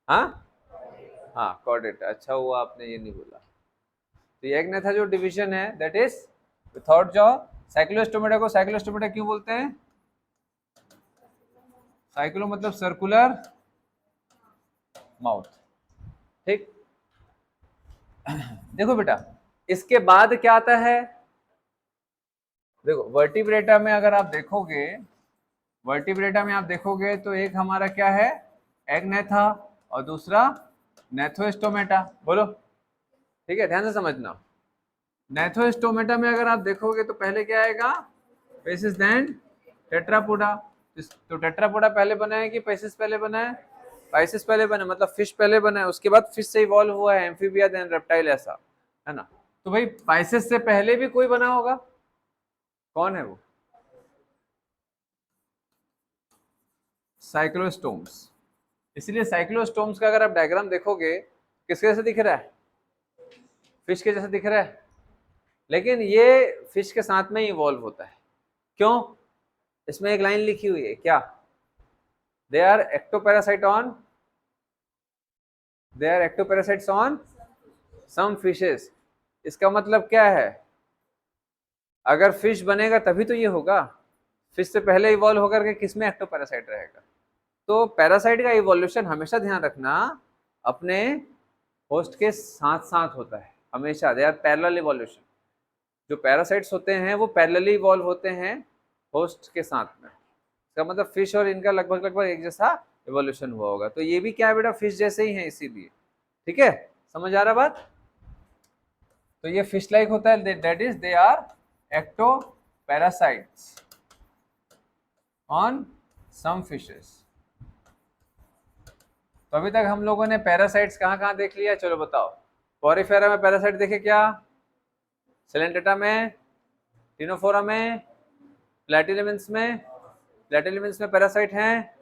हाँ हाँ, कॉर्डेट। अच्छा हुआ आपने ये नहीं बोला। तो ये एक था जो डिवीजन है that is without jaw. Cyclostomata को साइक्लोस्टोमेटा क्यों बोलते हैं? साइक्लो मतलब सर्कुलर माउथ। ठीक। देखो बेटा, इसके बाद क्या आता है? देखो वर्टिब्रेटा में अगर आप देखोगे, वर्टिब्रेटा में आप देखोगे तो एक हमारा क्या है, एग्नेथा, और दूसरा नेथोस्टोमेटा। बोलो। ठीक है, ध्यान से समझना। नेथोस्टोमेटा में अगर आप देखोगे तो पहले क्या आएगा, पेसिस देन टेट्रापोडा। तो टेट्रापोडा पहले बना है कि पेसिस पहले बना है? पाइसिस पहले बना, मतलब फिश पहले बना है, उसके बाद फिश से इवॉल्व हुआ है एम्फीबिया देन रेप्टाइल, ऐसा है ना। तो भाई पाइसिस से पहले भी कोई बना होगा, कौन है वो? साइक्लोस्टोम्स। इसलिए साइक्लोस्टोम्स का अगर आप डायग्राम देखोगे, किसके जैसे दिख रहा है? फिश के जैसे दिख रहा है। लेकिन ये फिश के साथ में ही इवॉल्व होता है। क्यों? इसमें एक लाइन लिखी हुई है क्या, they are ectoparasite on, they are ectoparasites on some fishes. इसका मतलब क्या है, अगर फिश बनेगा तभी तो ये होगा। फिश से पहले इवॉल्व होकर के किसमें एक्टोपैरासाइट रहेगा? तो पैरासाइट का इवोल्यूशन हमेशा ध्यान रखना अपने होस्ट के साथ साथ होता है, हमेशा दे आर पैरेलल इवोल्यूशन। जो पैरासाइट्स होते हैं वो पैरेलली इवॉल्व होते हैं होस्ट के साथ में। इसका मतलब फिश और इनका लगभग लगभग एक जैसा इवोल्यूशन हुआ होगा। तो ये भी क्या है बेटा, फिश जैसे ही है इसीलिए। ठीक है, समझ आ रहा बात? तो ये फिश लाइक होता है, that is they are ectoparasites on some fishes. तो अभी तक हम लोगों ने पैरासाइट्स कहाँ कहाँ देख लिया, चलो बताओ। पॉरीफेरा में पैरासाइट देखे क्या? सेलेंटेटा में, टिनोफोरा में, प्लेटिलेमेंट्स में। प्लेटिलेमेंट्स में पैरासाइट हैं,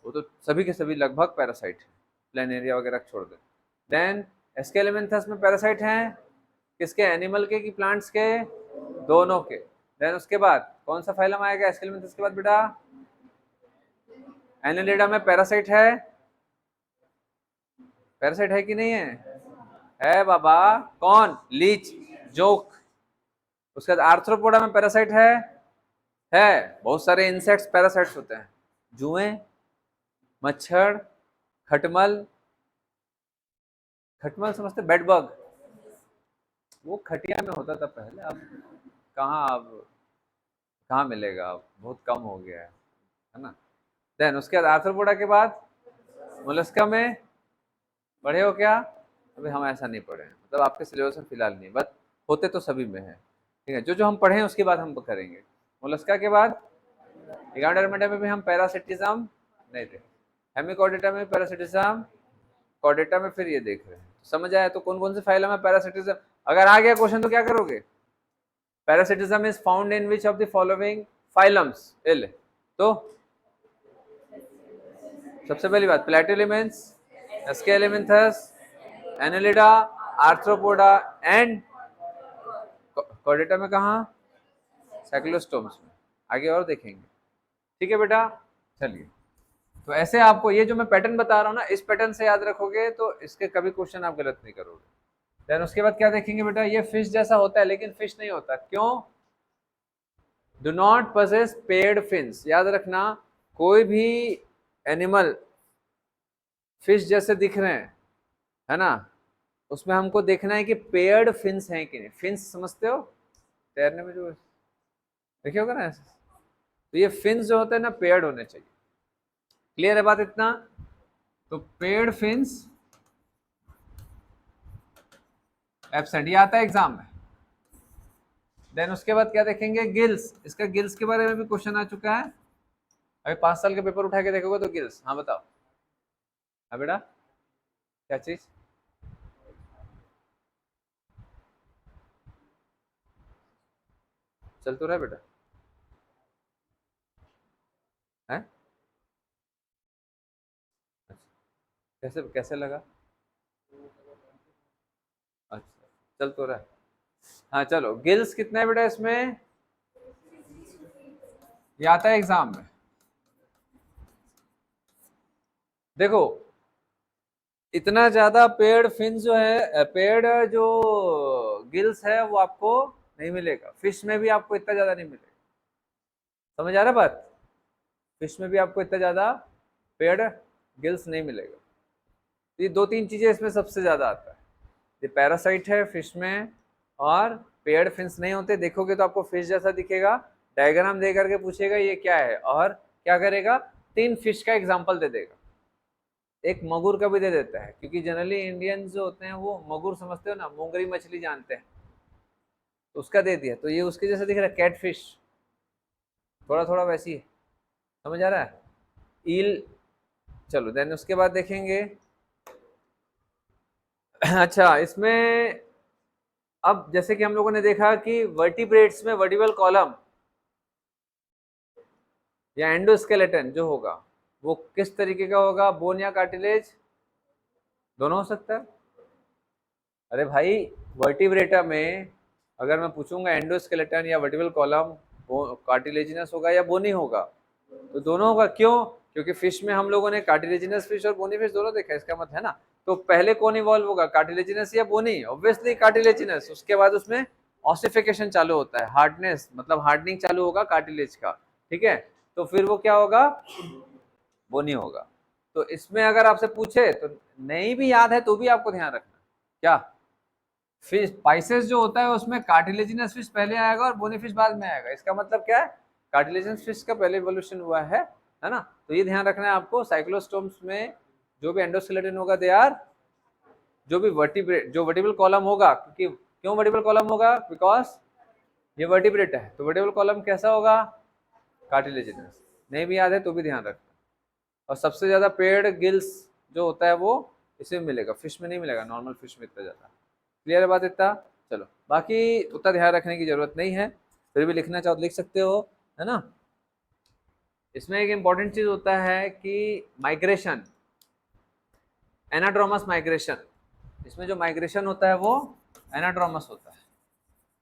वो तो सभी के सभी लगभग पैरासाइट हैं, प्लेनेरिया वगैरह छोड़ दे। देन एस्केलेमेंथस में पैरासाइट हैं, किसके, एनिमल के कि प्लांट्स के? दोनों के। देन उसके बाद कौन सा फाइलम आएगा एस्केलेमेंथस के बाद बेटा? एनालिडा में पैरासाइट है, पैरासाइट है कि नहीं है? है बाबा। कौन? लीच, जोक। उसके बाद आर्थ्रोपोडा में पैरासाइट है बहुत सारे इंसेक्ट्स पैरासाइट्स होते हैं, जुएं, मच्छर, खटमल। खटमल समझते, बेड बग। वो खटिया में होता था पहले, अब कहाँ, अब कहाँ मिलेगा, अब बहुत कम हो गया है ना। देन उसके बाद आर्थ्रोपोडा के बाद मोलस्का में पढ़े हो क्या? अभी हम ऐसा नहीं पढ़े हैं, मतलब आपके सिलेबस में फिलहाल नहीं, बट होते तो सभी में है। ठीक है, जो जो हम पढ़े हैं उसके बाद हम करेंगे। मोलस्का के बाद एगाडर्मेटा में भी हम पैरासिटिज्म नहीं थे, हेमिकॉर्डेटा में पैरासिटिज्म, कॉर्डेटा में फिर ये देख रहे हैं। समझ आया? तो कौन कौन से फाइलम है पैरासिटिज्म? अगर आ गया क्वेश्चन तो क्या करोगे? Parasitism is found in which of the following phylums? L. तो सबसे पहली बात प्लेटिलेमेंट्स, एस्केलेमेंथस, एनालिडा, आर्थ्रोपोडा एंड कॉर्डेटा में कहा? साइक्लोस्टोम्स में। आगे और देखेंगे। ठीक है बेटा, चलिए। तो ऐसे आपको ये जो मैं पैटर्न बता रहा हूँ ना, इस पैटर्न से याद रखोगे तो इसके कभी क्वेश्चन आप गलत नहीं करोगे। देन उसके बाद क्या देखेंगे बेटा, ये फिश जैसा होता है लेकिन फिश नहीं होता, क्यों? Do not possess paired fins. याद रखना, कोई भी एनिमल फिश जैसे दिख रहे हैं, है ना, उसमें हमको देखना है कि पेयर्ड फिन्स हैं कि नहीं। फिन्स समझते हो, तैरने में जो देखे होगा ना ऐसे। तो ये फिन्स जो होते हैं ना, पेयर्ड होने चाहिए। क्लियर है बात इतना? तो पेयर्ड फिन्स एब्सेंट, ये आता है एग्जाम में। देन उसके बाद क्या देखेंगे, गिल्स। इसका गिल्स के बारे में भी क्वेश्चन आ चुका है, अभी 5 साल के पेपर उठा के देखोगे तो गिल्स। हाँ बताओ। हाँ बेटा, क्या चीज? चल तो रहा है बेटा, है? अच्छा, कैसे कैसे लगा? अच्छा, चल तो रहा है। हाँ चलो, गिल्स कितने है बेटा इसमें? ये आता है एग्जाम में। देखो, इतना ज्यादा पेड़ फिन जो है, पेड़ जो गिल्स है वो आपको नहीं मिलेगा। फिश में भी आपको इतना ज्यादा नहीं मिलेगा। समझ आ रहा बात? फिश में भी आपको इतना ज्यादा पेड़ गिल्स नहीं मिलेगा। ये दो तीन चीजें इसमें सबसे ज्यादा आता है। ये पैरासाइट है फिश में, और पेड़ फिन्स नहीं होते। देखोगे तो आपको फिश जैसा दिखेगा, डायग्राम दे करके पूछेगा ये क्या है, और क्या करेगा, 3 फिश का एग्जाम्पल दे देगा। एक मगुर का भी दे देता है, क्योंकि जनरली इंडियंस जो होते हैं वो मगुर समझते हो ना, मोंगरी मछली जानते हैं, तो उसका दे दिया। तो ये उसके जैसा दिख रहा है, कैट फिश, थोड़ा थोड़ा वैसी है। समझ आ रहा है? ईल। चलो देन उसके बाद देखेंगे। अच्छा, इसमें अब जैसे कि हम लोगों ने देखा कि वर्टिब्रेट्स में वर्टिब्रल कॉलम या एंडोस्केलेटन जो होगा वो किस तरीके का होगा, बोन या कार्टिलेज, दोनों हो सकता है। अरे भाई, वर्टिब्रेटा में अगर मैं पूछूंगा एंडोस्केलेटन या वर्टिब्रल कॉलम कार्टिलेजिनस होगा या बोनी होगा, तो दोनों होगा। क्यों? क्योंकि फिश में हम लोगों ने कार्टिलेजिनस फिश और बोनी फिश दोनों देखा है, इसका मतलब है ना। तो पहले कौन इवॉल्व होगा, कार्टिलेजिनस या बोनी? Obviously cartilaginous. उसके बाद उसमें ऑसिफिकेशन चालू होता है, हार्डनेस मतलब हार्डनिंग चालू होगा कार्टिलेज का, ठीक है। तो फिर वो क्या होगा, बोनी होगा। तो इसमें अगर आपसे पूछे तो नहीं भी याद है तो भी आपको ध्यान रखना क्या, फिश स्पाइसेस जो होता है उसमें कार्टिलेजिनस फिश पहले आएगा और बोनी फिश बाद में आएगा। इसका मतलब क्या है, कार्टिलेजिनस फिश का पहले इवोल्यूशन हुआ है ना। तो ये ध्यान रखना है आपको। साइक्लोस्टोम्स में जो भी एंडोस्केलेटन होगा दे आर, जो भी वर्टिब्रेट, जो वर्टिब्रल कॉलम होगा, क्योंकि क्यों वर्टिब्रल कॉलम होगा, बिकॉज ये वर्टिब्रेट है। तो वर्टिब्रल कॉलम कैसा होगा, कार्टिलेजिनस। नहीं भी याद है तो भी ध्यान रखना। और सबसे ज्यादा पेड़ गिल्स जो होता है वो इसमें मिलेगा, फिश में नहीं मिलेगा, नॉर्मल फिश में इतना ज्यादा। क्लियर है बात इतना? चलो, बाकी उतना ध्यान रखने की जरूरत नहीं है, फिर भी लिखना चाहो तो लिख सकते हो, है ना। इसमें एक इंपॉर्टेंट चीज होता है कि माइग्रेशन, एनाड्रोमस माइग्रेशन। इसमें जो माइग्रेशन होता है वो एनाड्रोमस होता है।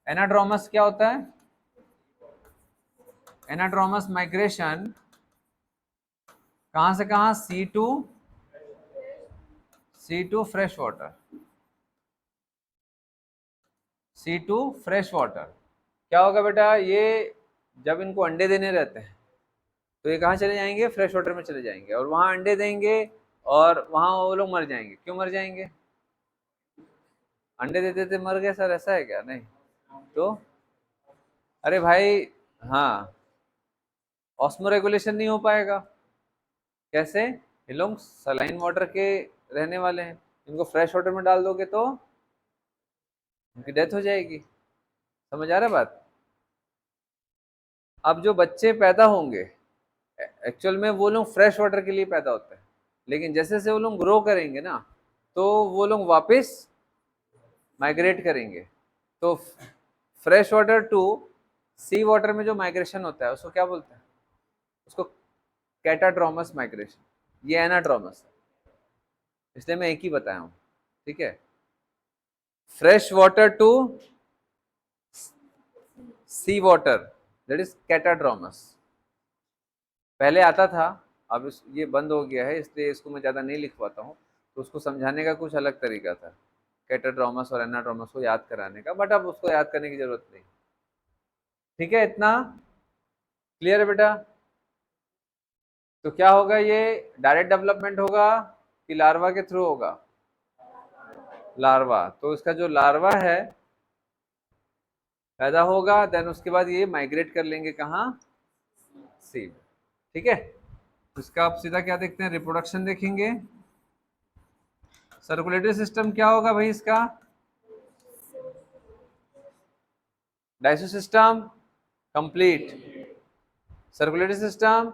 एनाड्रोमस क्या होता है, एनाड्रोमस माइग्रेशन कहां से कहां, sea to fresh water, sea to fresh water. क्या होगा बेटा, ये जब इनको अंडे देने रहते हैं तो ये कहाँ चले जाएंगे, फ्रेश वाटर में चले जाएंगे, और वहां अंडे देंगे, और वहां वो लोग मर जाएंगे। क्यों मर जाएंगे, अंडे देते देते मर गए सर, ऐसा है क्या? नहीं तो, अरे भाई, हाँ, ऑस्मो रेगुलेशन नहीं हो पाएगा। कैसे, ये लोग सलाइन वाटर के रहने वाले हैं, इनको फ्रेश वाटर में डाल दोगे तो उनकी डेथ हो जाएगी। समझ आ रहा है बात? अब जो बच्चे पैदा होंगे एक्चुअल में वो लोग फ्रेश वाटर के लिए पैदा होते हैं, लेकिन जैसे जैसे वो लोग ग्रो करेंगे ना, तो वो लोग वापस माइग्रेट करेंगे। तो fresh water to sea water में जो माइग्रेशन होता है उसको क्या बोलते हैं, उसको कैटाड्रोमस माइग्रेशन। ये एनाड्रोमस है, इसलिए मैं एक ही बताया हूँ, ठीक है। Fresh water to sea water, that is catadromous. पहले आता था, अब ये बंद हो गया है, इसलिए इसको मैं ज़्यादा नहीं लिख पाता हूँ। तो उसको समझाने का कुछ अलग तरीका था, कैटाड्रोमस और एनाड्रोमस को याद कराने का, बट अब उसको याद करने की जरूरत नहीं। ठीक है, इतना क्लियर है बेटा? तो क्या होगा, ये डायरेक्ट डेवलपमेंट होगा कि लार्वा के थ्रू होगा, लार्वा। तो इसका जो लार्वा है पैदा होगा, देन उसके बाद ये माइग्रेट कर लेंगे कहाँ, सीड। ठीक है, इसका आप सीधा क्या देखते हैं, रिप्रोडक्शन देखेंगे। सर्कुलेटरी सिस्टम क्या होगा भाई इसका, डाइसोसिस्टम complete, circulatory system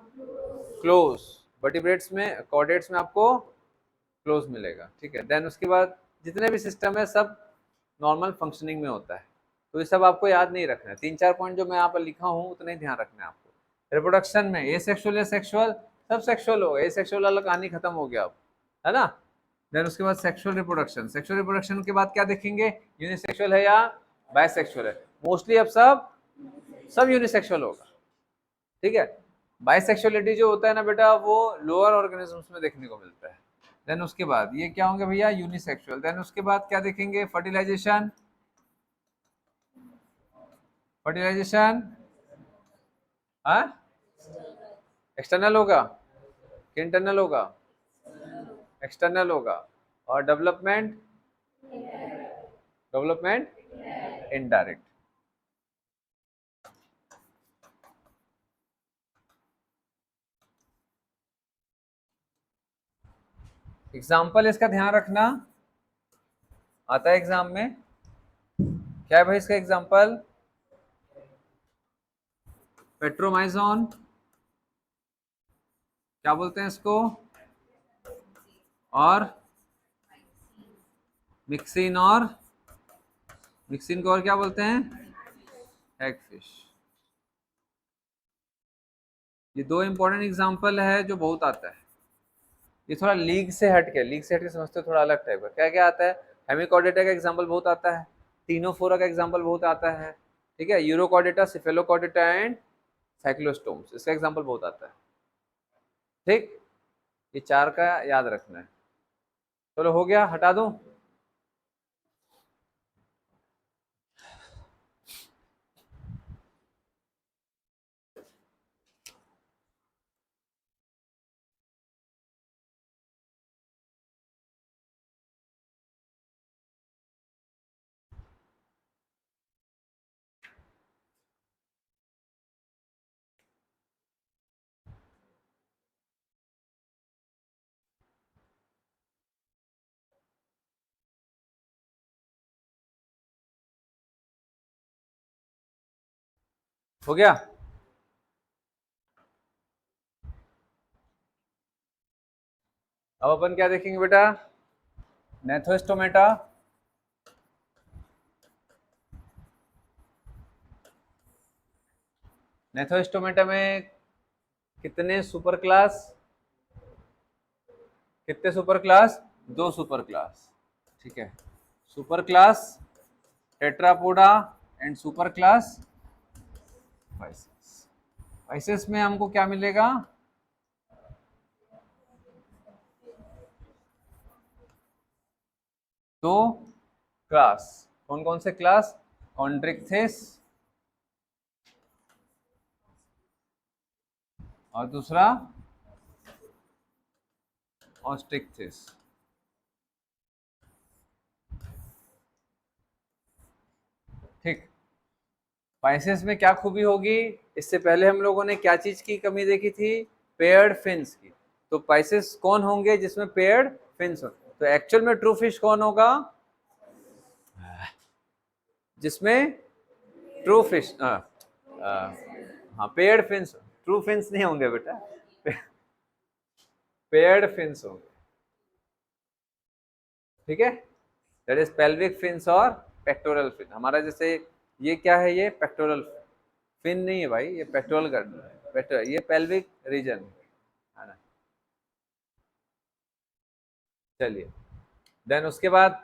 close, vertebrates में, कॉर्डेट्स में आपको क्लोज मिलेगा। ठीक है, देन उसके बाद जितने भी सिस्टम है सब नॉर्मल फंक्शनिंग में होता है। तो ये सब आपको याद नहीं रखना है, 3-4 पॉइंट जो मैं यहाँ पर लिखा हूँ उतना ही ध्यान रखना है आपको। रिप्रोडक्शन में ए सेक्सुअल या सेक्सुअल, सब सेक्सुअल होगा, ए सेक्सुअल वाला कहानी खत्म हो गया अब, है ना। देन उसके बाद सेक्सुअल रिप्रोडक्शन, सेक्सुअल रिप्रोडक्शन के बाद क्या देखेंगे, यूनिसेक्सुअल है या बायसेक्सुअल है। मोस्टली अब सब यूनिसेक्सुअल होगा, ठीक है। बायसेक्सुअलिटी जो होता है ना बेटा, वो लोअर ऑर्गेनिजम्स में देखने को मिलता है, देन उसके बाद ये क्या होंगे भैया, यूनिसेक्सुअल। देन उसके बाद क्या देखेंगे, फर्टिलाइजेशन। फर्टिलाइजेशन हाँ एक्सटर्नल होगा कि इंटरनल होगा, एक्सटर्नल होगा। और डेवलपमेंट, डेवलपमेंट इनडायरेक्ट। एग्जाम्पल इसका ध्यान रखना, आता है एग्जाम में। क्या है भाई इसका एग्जाम्पल, पेट्रोमाइजोन, क्या बोलते हैं इसको, और मिक्सिन, और मिक्सिन को और क्या बोलते हैं, एग फिश। ये दो इंपॉर्टेंट एग्जाम्पल है जो बहुत आता है। ये थोड़ा लीग से हट के, लीग से हट के समझते हो, थोड़ा अलग टाइप का। क्या क्या आता है, हेमिकॉर्डेटा का एग्जाम्पल बहुत आता है, टीनोफोरा का एग्जाम्पल बहुत आता है, ठीक है, यूरोकॉर्डेटा, सिफेलोकॉर्डेटा एंड साइक्लोस्टोम्स, इसका एग्जाम्पल बहुत आता है। ठीक, ये चार का याद रखना है। चलो हो गया, हटा दो। हो गया। अब अपन क्या देखेंगे बेटा, नेथोस्टोमेटा, नेथोस्टोमेटा में कितने सुपर क्लास, कितने सुपर क्लास, दो सुपर क्लास, ठीक है, super class Tetrapoda and super class vices. Vices में हमको क्या मिलेगा, दो क्लास, कौन कौन से क्लास, कॉन्ड्रिक्थिस और दूसरा ऑस्ट्रिक्थिस। ठीक, पाइसेस में क्या खूबी होगी, इससे पहले हम लोगों ने क्या चीज की कमी देखी थी, पेयर्ड फिन्स की। तो पाइसेस कौन होंगे जिसमें पेयर्ड फिन्स हो, तो एक्चुअल में ट्रू फिश कौन होगा, जिसमें ट्रू फिश, हाँ पेयर्ड फिन्स, ट्रू फिन्स नहीं होंगे बेटा, पेयर्ड फिन्स होंगे, ठीक है, दैट इज पेल्विक फिन्स और पेक्टोरल फिन। हमारा जैसे ये क्या है, ये पेक्टोरल फिन नहीं है भाई, ये पेक्टोरल गर्दन, ये पेल्विक रीजन है ना। चलिए, देन उसके बाद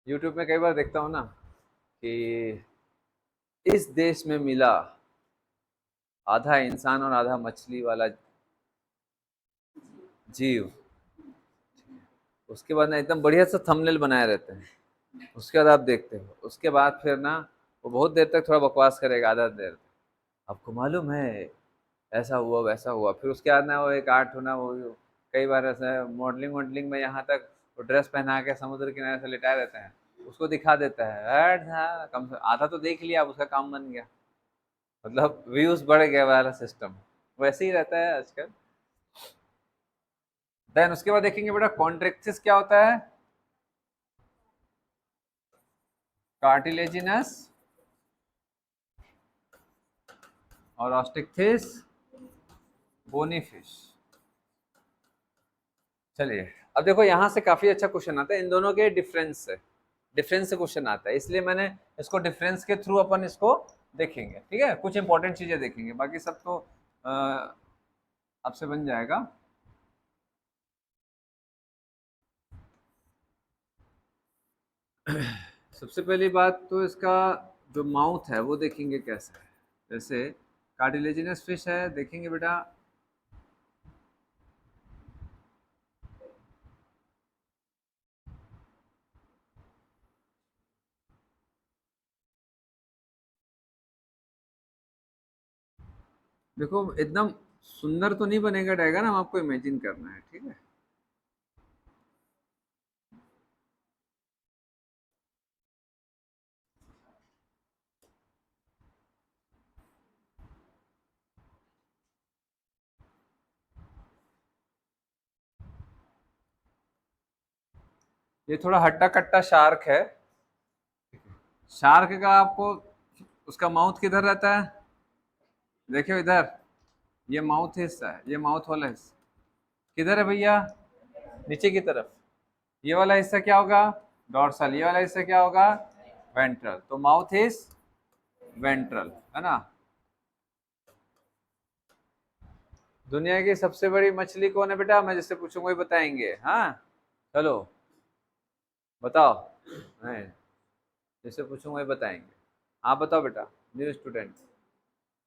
यूट्यूब में कई बार देखता हूँ ना कि इस देश में मिला आधा इंसान और आधा मछली वाला जीव, उसके बाद ना एकदम बढ़िया सा थंबनेल बनाए रहते हैं, उसके बाद आप देखते हो, उसके बाद फिर ना वो बहुत देर तक थोड़ा बकवास करेगा, आधा देर, आपको मालूम है ऐसा हुआ वैसा हुआ, फिर उसके बाद ना वो एक आर्ट होना, वो कई बार ऐसा मॉडलिंग वॉडलिंग में यहाँ तक वो ड्रेस पहना के समुद्र किनारे से लिटाए रहते हैं, उसको दिखा देता है, हट हाँ, कम से आधा तो देख लिया, अब उसका काम बन गया, मतलब व्यूज बढ़ गया वाला सिस्टम, वैसे ही रहता है आजकल। देन उसके बाद देखेंगे बेटा कॉन्ट्रेक्टिस क्या होता है, कार्टिलेजिनस और ऑस्टिक्थिस बोनी फिश। चलिए, अब देखो यहाँ से काफी अच्छा क्वेश्चन आता है, इन दोनों के डिफरेंस से, डिफरेंस से क्वेश्चन आता है, इसलिए मैंने इसको डिफरेंस के थ्रू अपन इसको देखेंगे, ठीक है, कुछ इंपॉर्टेंट चीजें देखेंगे, बाकी सब तो आपसे बन जाएगा। सबसे पहली बात तो इसका जो माउथ है वो देखेंगे कैसा है, जैसे कार्टिलेजिनस फिश है, देखेंगे बेटा देखो एकदम सुंदर तो नहीं बनेगा डायग्राम, आपको इमेजिन करना है, ठीक है। ये थोड़ा हट्टा कट्टा शार्क है। शार्क का आपको उसका माउथ किधर रहता है, देखियो इधर, ये माउथ हिस्सा है, ये माउथ वाला हिस्सा किधर है भैया, नीचे की तरफ। ये वाला हिस्सा क्या होगा, डॉर्सल। ये वाला हिस्सा क्या होगा, वेंट्रल। तो माउथ इज वेंट्रल, है ना। दुनिया की सबसे बड़ी मछली कौन है बेटा, मैं जिससे पूछूंगा वही बताएंगे। हाँ चलो बताओ, नहीं जिससे पूछूंगा वही बताएंगे। आप बताओ बेटा, न्यू स्टूडेंट।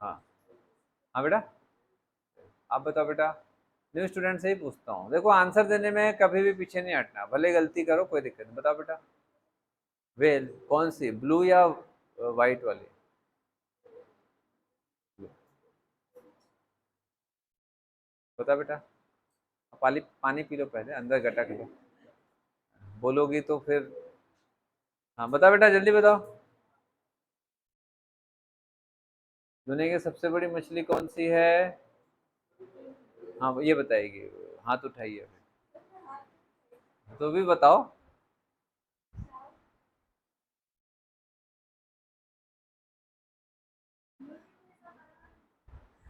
हाँ हाँ बेटा, आप बताओ बेटा, न्यू स्टूडेंट से ही पूछता हूँ। देखो आंसर देने में कभी भी पीछे नहीं हटना, भले गलती करो कोई दिक्कत नहीं। बताओ बेटा, वेल कौन सी, ब्लू या व्हाइट वाली। बता बेटा, पानी पानी पी लो पहले, अंदर गटक लो, बोलोगी तो फिर। हाँ बता बेटा, जल्दी बताओ, दुनिया की सबसे बड़ी मछली कौन सी है। हाँ ये बताएगी, हाथ उठाइए, तो भी बताओ।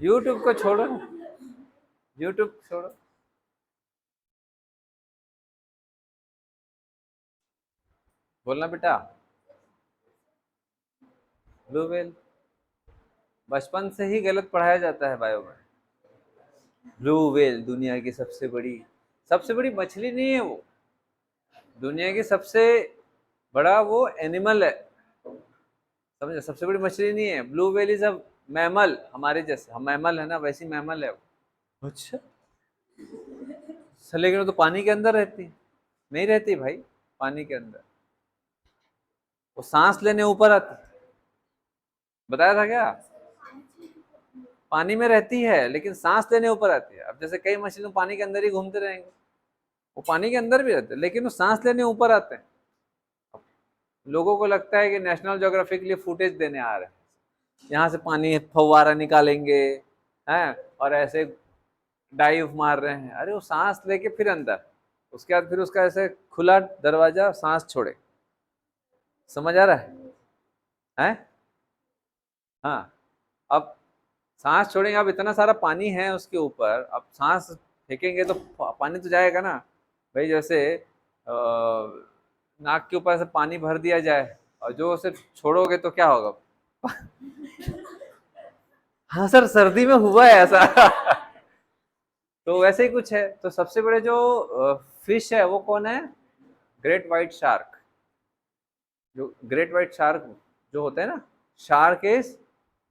यूट्यूब को छोड़ो, यूट्यूब छोड़ो, बोलना बेटा, ब्लू व्हेल। बचपन से ही गलत पढ़ाया जाता है बायो में। ब्लू व्हेल दुनिया की सबसे बड़ी मछली नहीं है वो, दुनिया की सबसे बड़ा वो एनिमल है, समझे, सबसे बड़ी मछली नहीं है। Blue whale is a mammal, हमारे जैसे हम मैमल है ना, वैसी मैमल है वो। अच्छा, लेकिन वो तो पानी के अंदर रहती है। नहीं रहती भाई, पानी के अंदर वो सांस लेने ऊपर आती, बताया था क्या, पानी में रहती है लेकिन सांस लेने ऊपर आती है। अब जैसे कई मछली तो पानी के अंदर ही घूमते रहेंगे, वो पानी के अंदर भी रहते हैं लेकिन वो सांस लेने ऊपर आते हैं। लोगों को लगता है कि नेशनल ज्योग्राफी के लिए फुटेज देने आ रहे हैं, यहाँ से पानी फव्वारा निकालेंगे हैं और ऐसे डाइव मार रहे हैं। अरे वो सांस लेके फिर अंदर, उसके बाद फिर उसका ऐसे खुला दरवाजा, सांस छोड़े, समझ आ रहा है? हाँ, अब सांस छोड़ेंगे, अब इतना सारा पानी है उसके ऊपर, अब सांस फेंकेंगे तो पानी तो जाएगा ना भाई। जैसे नाक के ऊपर से पानी भर दिया जाए और जो उसे छोड़ोगे तो क्या होगा। हाँ सर, सर्दी में हुआ है ऐसा। तो वैसे ही कुछ है। तो सबसे बड़े जो फिश है वो कौन है, ग्रेट व्हाइट शार्क। जो ग्रेट व्हाइट शार्क जो होता है ना, शार्क इज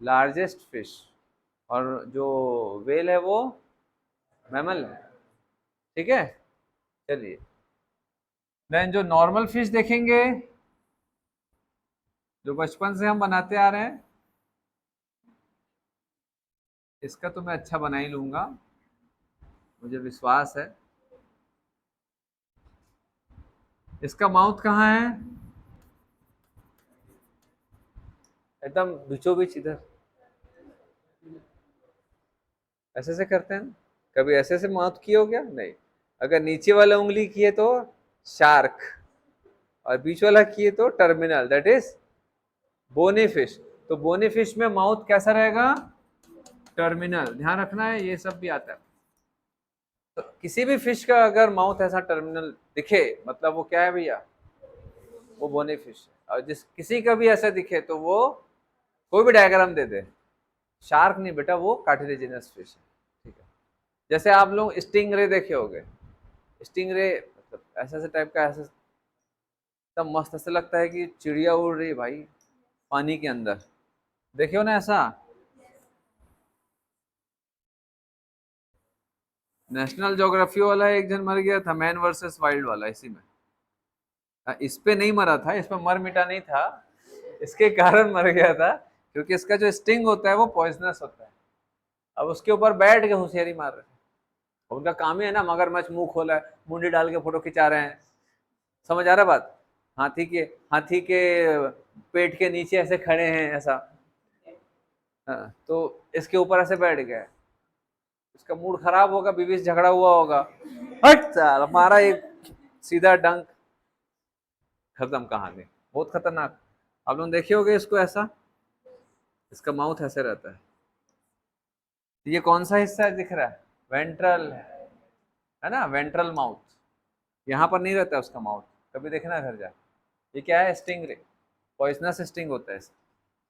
लार्जेस्ट फिश, और जो वेल है वो मैमल है, ठीक है। चलिए, देन जो नॉर्मल फिश देखेंगे, जो बचपन से हम बनाते आ रहे हैं, इसका तो मैं अच्छा बना ही लूंगा, मुझे विश्वास है। इसका माउथ कहाँ है, एकदम बीचों बीच इधर, ऐसे से करते हैं ना? कभी ऐसे से माउथ किए हो क्या, नहीं। अगर नीचे वाला उंगली किए तो शार्क, और बीच वाला किए तो terminal, that is bony fish. तो बोनी फिश में माउथ कैसा रहेगा, टर्मिनल, ध्यान रखना है, ये सब भी आता है। तो किसी भी फिश का अगर माउथ ऐसा टर्मिनल दिखे, मतलब वो क्या है भैया, वो बोनी फिश है। और जिस किसी का भी ऐसा दिखे तो वो, कोई भी डायग्राम दे दे, शार्क नहीं बेटा, वो कार्टिलेजिनस फिश है, ठीक है। जैसे आप लोग स्टिंग रे देखे होंगे, स्टिंग रे मतलब ऐसा ऐसा टाइप का, ऐसा तब मस्त ऐसा लगता है कि चिड़िया उड़ रही है भाई पानी के अंदर, देखे हो ना ऐसा। नेशनल ज्योग्राफी वाला एक जन मर गया था, मैन वर्सेस वाइल्ड वाला, इसी में। इस पे नहीं मरा था, इस पे मर मिटा नहीं था, इसके कारण मर गया था क्योंकि इसका जो स्टिंग होता है वो पॉइजनस होता है। अब उसके ऊपर बैठ के होशियारी मार रहे हैं। उनका काम ही है ना, मगरमच्छ मुंह खोला है, मुंडी डाल के फोटो खिंचा रहे हैं। समझ आ रहा बात? हाथी के पेट के नीचे ऐसे खड़े हैं ऐसा। हाँ, तो इसके ऊपर ऐसे बैठ गया, इसका मूड खराब होगा, बीवी से झगड़ा हुआ होगा, हट साला, मारा एक सीधा डंक, खत्म कहानी। बहुत खतरनाक। आप लोग देखे होगे इसको ऐसा, इसका माउथ ऐसे रहता है। ये कौन सा हिस्सा है दिख रहा है? वेंट्रल है ना, वेंट्रल माउथ। यहाँ पर नहीं रहता है उसका माउथ, कभी देखना घर जा। ये क्या है? स्टिंग रे, पॉइजनस स्टिंग होता है इसका।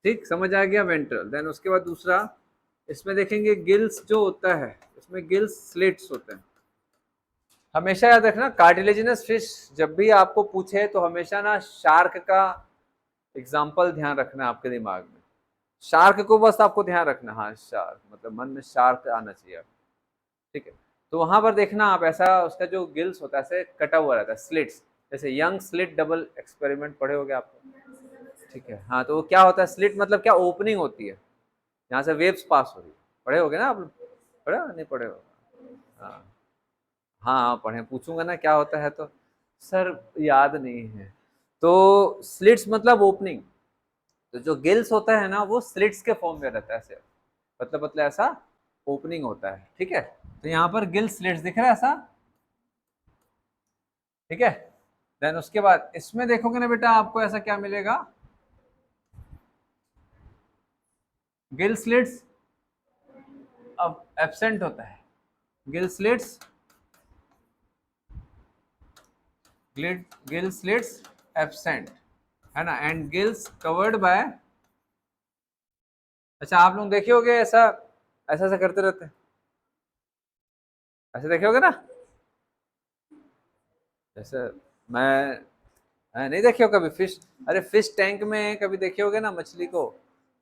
ठीक, समझ आ गया वेंट्रल। देन उसके बाद दूसरा, इसमें देखेंगे गिल्स जो होता है, इसमें गिल्स स्लिट्स होते हैं। हमेशा याद रखना, कार्टिलेजिनस फिश जब भी आपको पूछे तो हमेशा ना शार्क का एग्जाम्पल ध्यान रखना आपके दिमाग में। शार्क को बस आपको ध्यान रखना, हाँ शार्क मतलब मन में शार्क आना चाहिए, ठीक है। तो वहां पर देखना आप, ऐसा उसका जो गिल्स होता है ऐसे कटा हुआ रहता है, स्लिट्स, जैसे यंग स्लिट डबल एक्सपेरिमेंट पढ़े होगे आपको, ठीक है। हाँ, तो वो क्या होता है, स्लिट मतलब क्या, ओपनिंग होती है, यहाँ से वेव्स पास हो रही है। पढ़े होगे ना आप? पढ़े नहीं पढ़े हो? हाँ हाँ पढ़े, पूछूंगा ना क्या होता है तो सर याद नहीं है। तो स्लिट्स मतलब ओपनिंग। तो जो गिल्स होता है ना वो स्लिट्स के फॉर्म में रहता है, ऐसे पतला पतला ऐसा ओपनिंग होता है, ठीक है। तो यहाँ पर गिल स्लिट्स दिख रहा है ऐसा, ठीक है। देन उसके बाद इसमें देखोगे ना बेटा, आपको ऐसा क्या मिलेगा, गिल स्लिट्स अब एब्सेंट होता है, Gill slits, gill slits absent है ना, एंड गिल्स कवर्ड बाय। अच्छा, आप लोग देखे होगे ऐसा ऐसा ऐसा करते रहते हैं, ऐसे देखे होगे ना, जैसे नहीं देखे हो कभी फिश, अरे फिश टैंक में कभी देखे होगे ना मछली को,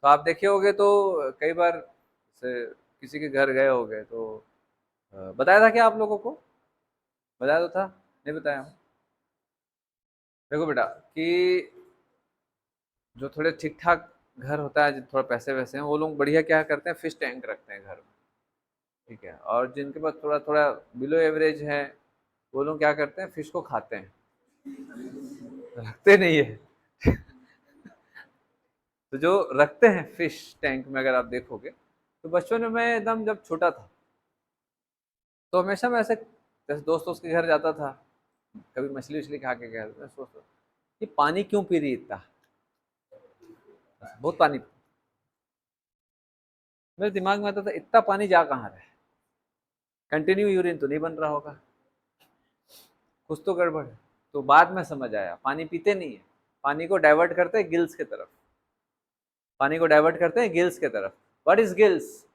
तो आप देखे होगे तो कई बार जैसे किसी के घर गए होगे तो बताया था क्या आप लोगों को? बताया तो था, नहीं बताया? देखो बेटा कि जो थोड़े ठीक ठाक घर होता है, जो थोड़ा पैसे वैसे हैं, वो लोग बढ़िया क्या करते हैं, फिश टैंक रखते हैं घर में, ठीक है। और जिनके पास थोड़ा थोड़ा बिलो एवरेज है, वो लोग क्या करते हैं, फिश को खाते हैं, रखते नहीं है। तो जो रखते हैं फिश टैंक में, अगर आप देखोगे तो बचपन में मैं एकदम जब छोटा था तो हमेशा मैं ऐसे जैसे दोस्त दोस्त के घर जाता था, कभी मछली उछली खा के गया, तो मैं सोचता ये पानी क्यों पी रही है इतना, बहुत पानी। मेरे दिमाग में आता था इतना पानी जा कहाँ रहा है, कंटिन्यू यूरिन तो नहीं बन रहा होगा, कुछ तो गड़बड़ है। तो बाद में समझ आया, पानी पीते नहीं है, पानी को डाइवर्ट करते हैं गिल्स की तरफ, पानी को डाइवर्ट करते हैं गिल्स की तरफ। What is gills?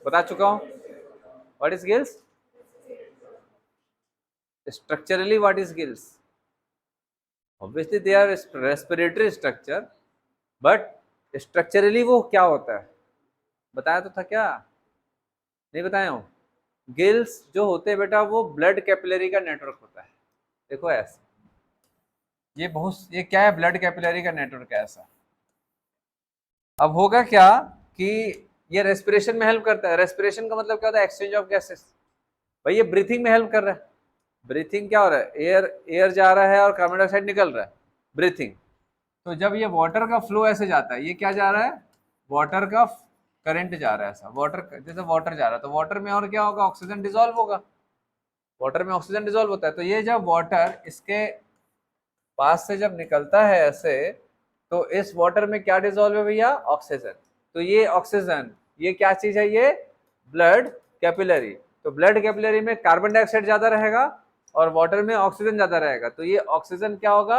बता चुका हूँ, what is gills? Structurally, what is gills? Obviously, they are respiratory structure, but structurally वो क्या होता है? बताया तो था क्या? नहीं बताया हूँ? गिल्स जो होते हैं बेटा, वो ब्लड कैपिलरी का नेटवर्क होता है। देखो ऐसा, ये क्या है, ब्लड कैपिलरी का नेटवर्क है ऐसा। अब होगा क्या कि ये रेस्पिरेशन में हेल्प करता है। रेस्पिरेशन का मतलब क्या होता है? Exchange of gases. भाई ये ब्रीथिंग में हेल्प कर रहा है। ब्रीथिंग क्या हो रहा है? एयर एयर जा रहा है और कार्बन डाइऑक्साइड निकल रहा है, ब्रीथिंग। तो जब ये वाटर का फ्लो ऐसे जाता है, ये क्या जा रहा है, वाटर का करंट जा रहा है ऐसा, वाटर जैसे वाटर जा रहा है, तो वाटर में और क्या होगा, ऑक्सीजन डिसॉल्व होगा, वाटर में ऑक्सीजन डिसॉल्व होता है। तो ये जब वाटर इसके पास से जब निकलता है ऐसे, तो इस वाटर में क्या डिसॉल्व है भैया? ऑक्सीजन। तो ये ऑक्सीजन, ये क्या चीज है, ये ब्लड कैपिलरी। तो ब्लड कैपिलरी में कार्बन डाइऑक्साइड ज्यादा रहेगा और वाटर में ऑक्सीजन ज्यादा रहेगा, तो ये ऑक्सीजन क्या होगा,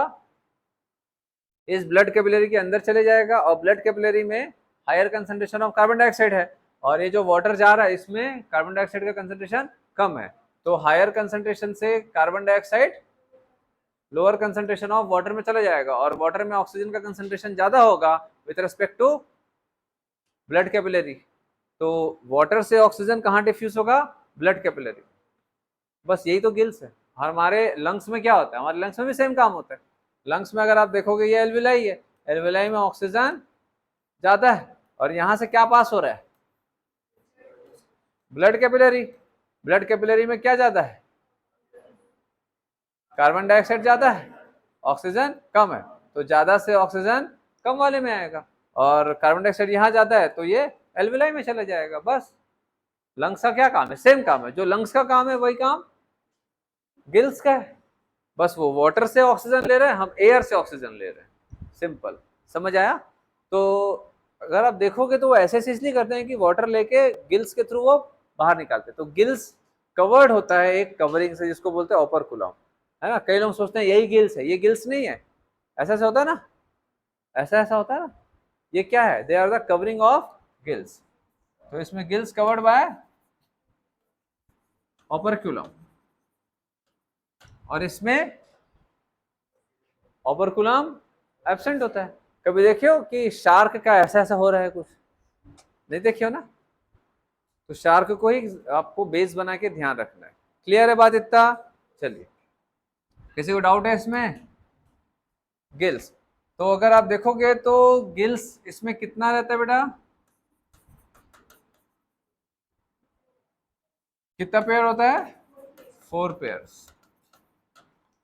इस ब्लड कैपिलरी के अंदर चले जाएगा, और ब्लड कैपिलरी में higher concentration of carbon dioxide है, और ये जो वाटर जा रहा है इसमें कार्बन डाइऑक्साइड का कंसंट्रेशन कम है। तो हायर कंसंट्रेशन से carbon dioxide lower concentration of water में चला जाएगा, और वाटर में ऑक्सीजन का कंसंट्रेशन ज्यादा होगा with respect to blood capillary. तो वाटर से ऑक्सीजन कहाँ डिफ्यूज होगा? Blood capillary. बस यही तो गिल्स है। हमारे लंग्स में क्या होता है? हमारे लंग्स में भी सेम काम होता है। लंग्स में अगर आप देखोगे ये एल्विलाई है, एल्विलाई में ऑक्सीजन ज्यादा है, और यहाँ से क्या पास हो रहा है? ब्लड कैपिलरी, ब्लड कैपिलरी में क्या ज्यादा है, कार्बन डाइऑक्साइड ज्यादा है, ऑक्सीजन कम है, तो ज्यादा से ऑक्सीजन कम वाले में आएगा, और कार्बन डाइऑक्साइड यहाँ ज्यादा है तो ये एल्विलाई में चला जाएगा। बस लंग्स का क्या काम है, सेम काम है, जो लंग्स का काम है वही काम गिल्स का है, बस वो वाटर से ऑक्सीजन ले रहे हैं, हम एयर से ऑक्सीजन ले रहे हैं, सिंपल। समझ आया? तो अगर आप देखोगे तो वो ऐसे इसलिए करते हैं कि वाटर लेके गिल्स के थ्रू वो बाहर निकालते हैं, तो गिल्स कवर्ड होता है एक कवरिंग से जिसको बोलते हैं ओपरकुलम, है ना। कई लोग सोचते हैं यही गिल्स है, ये गिल्स नहीं है, ऐसा ऐसा होता है ना, ऐसा ऐसा होता है ना, ये क्या है, they are the covering of gills. तो इसमें गिल्स कवर्ड बाय ओपरकुलम, और इसमें ओपरकुलम एब्सेंट होता है। कभी देखियो कि शार्क का ऐसा ऐसा हो रहा है, कुछ नहीं देखियो ना, तो शार्क को ही आपको बेस बना के ध्यान रखना है। क्लियर है बात इतना? चलिए, किसी को डाउट है इसमें? गिल्स, तो अगर आप देखोगे तो गिल्स इसमें कितना रहता है बेटा, कितना पेयर होता है, 4 पेयर्स।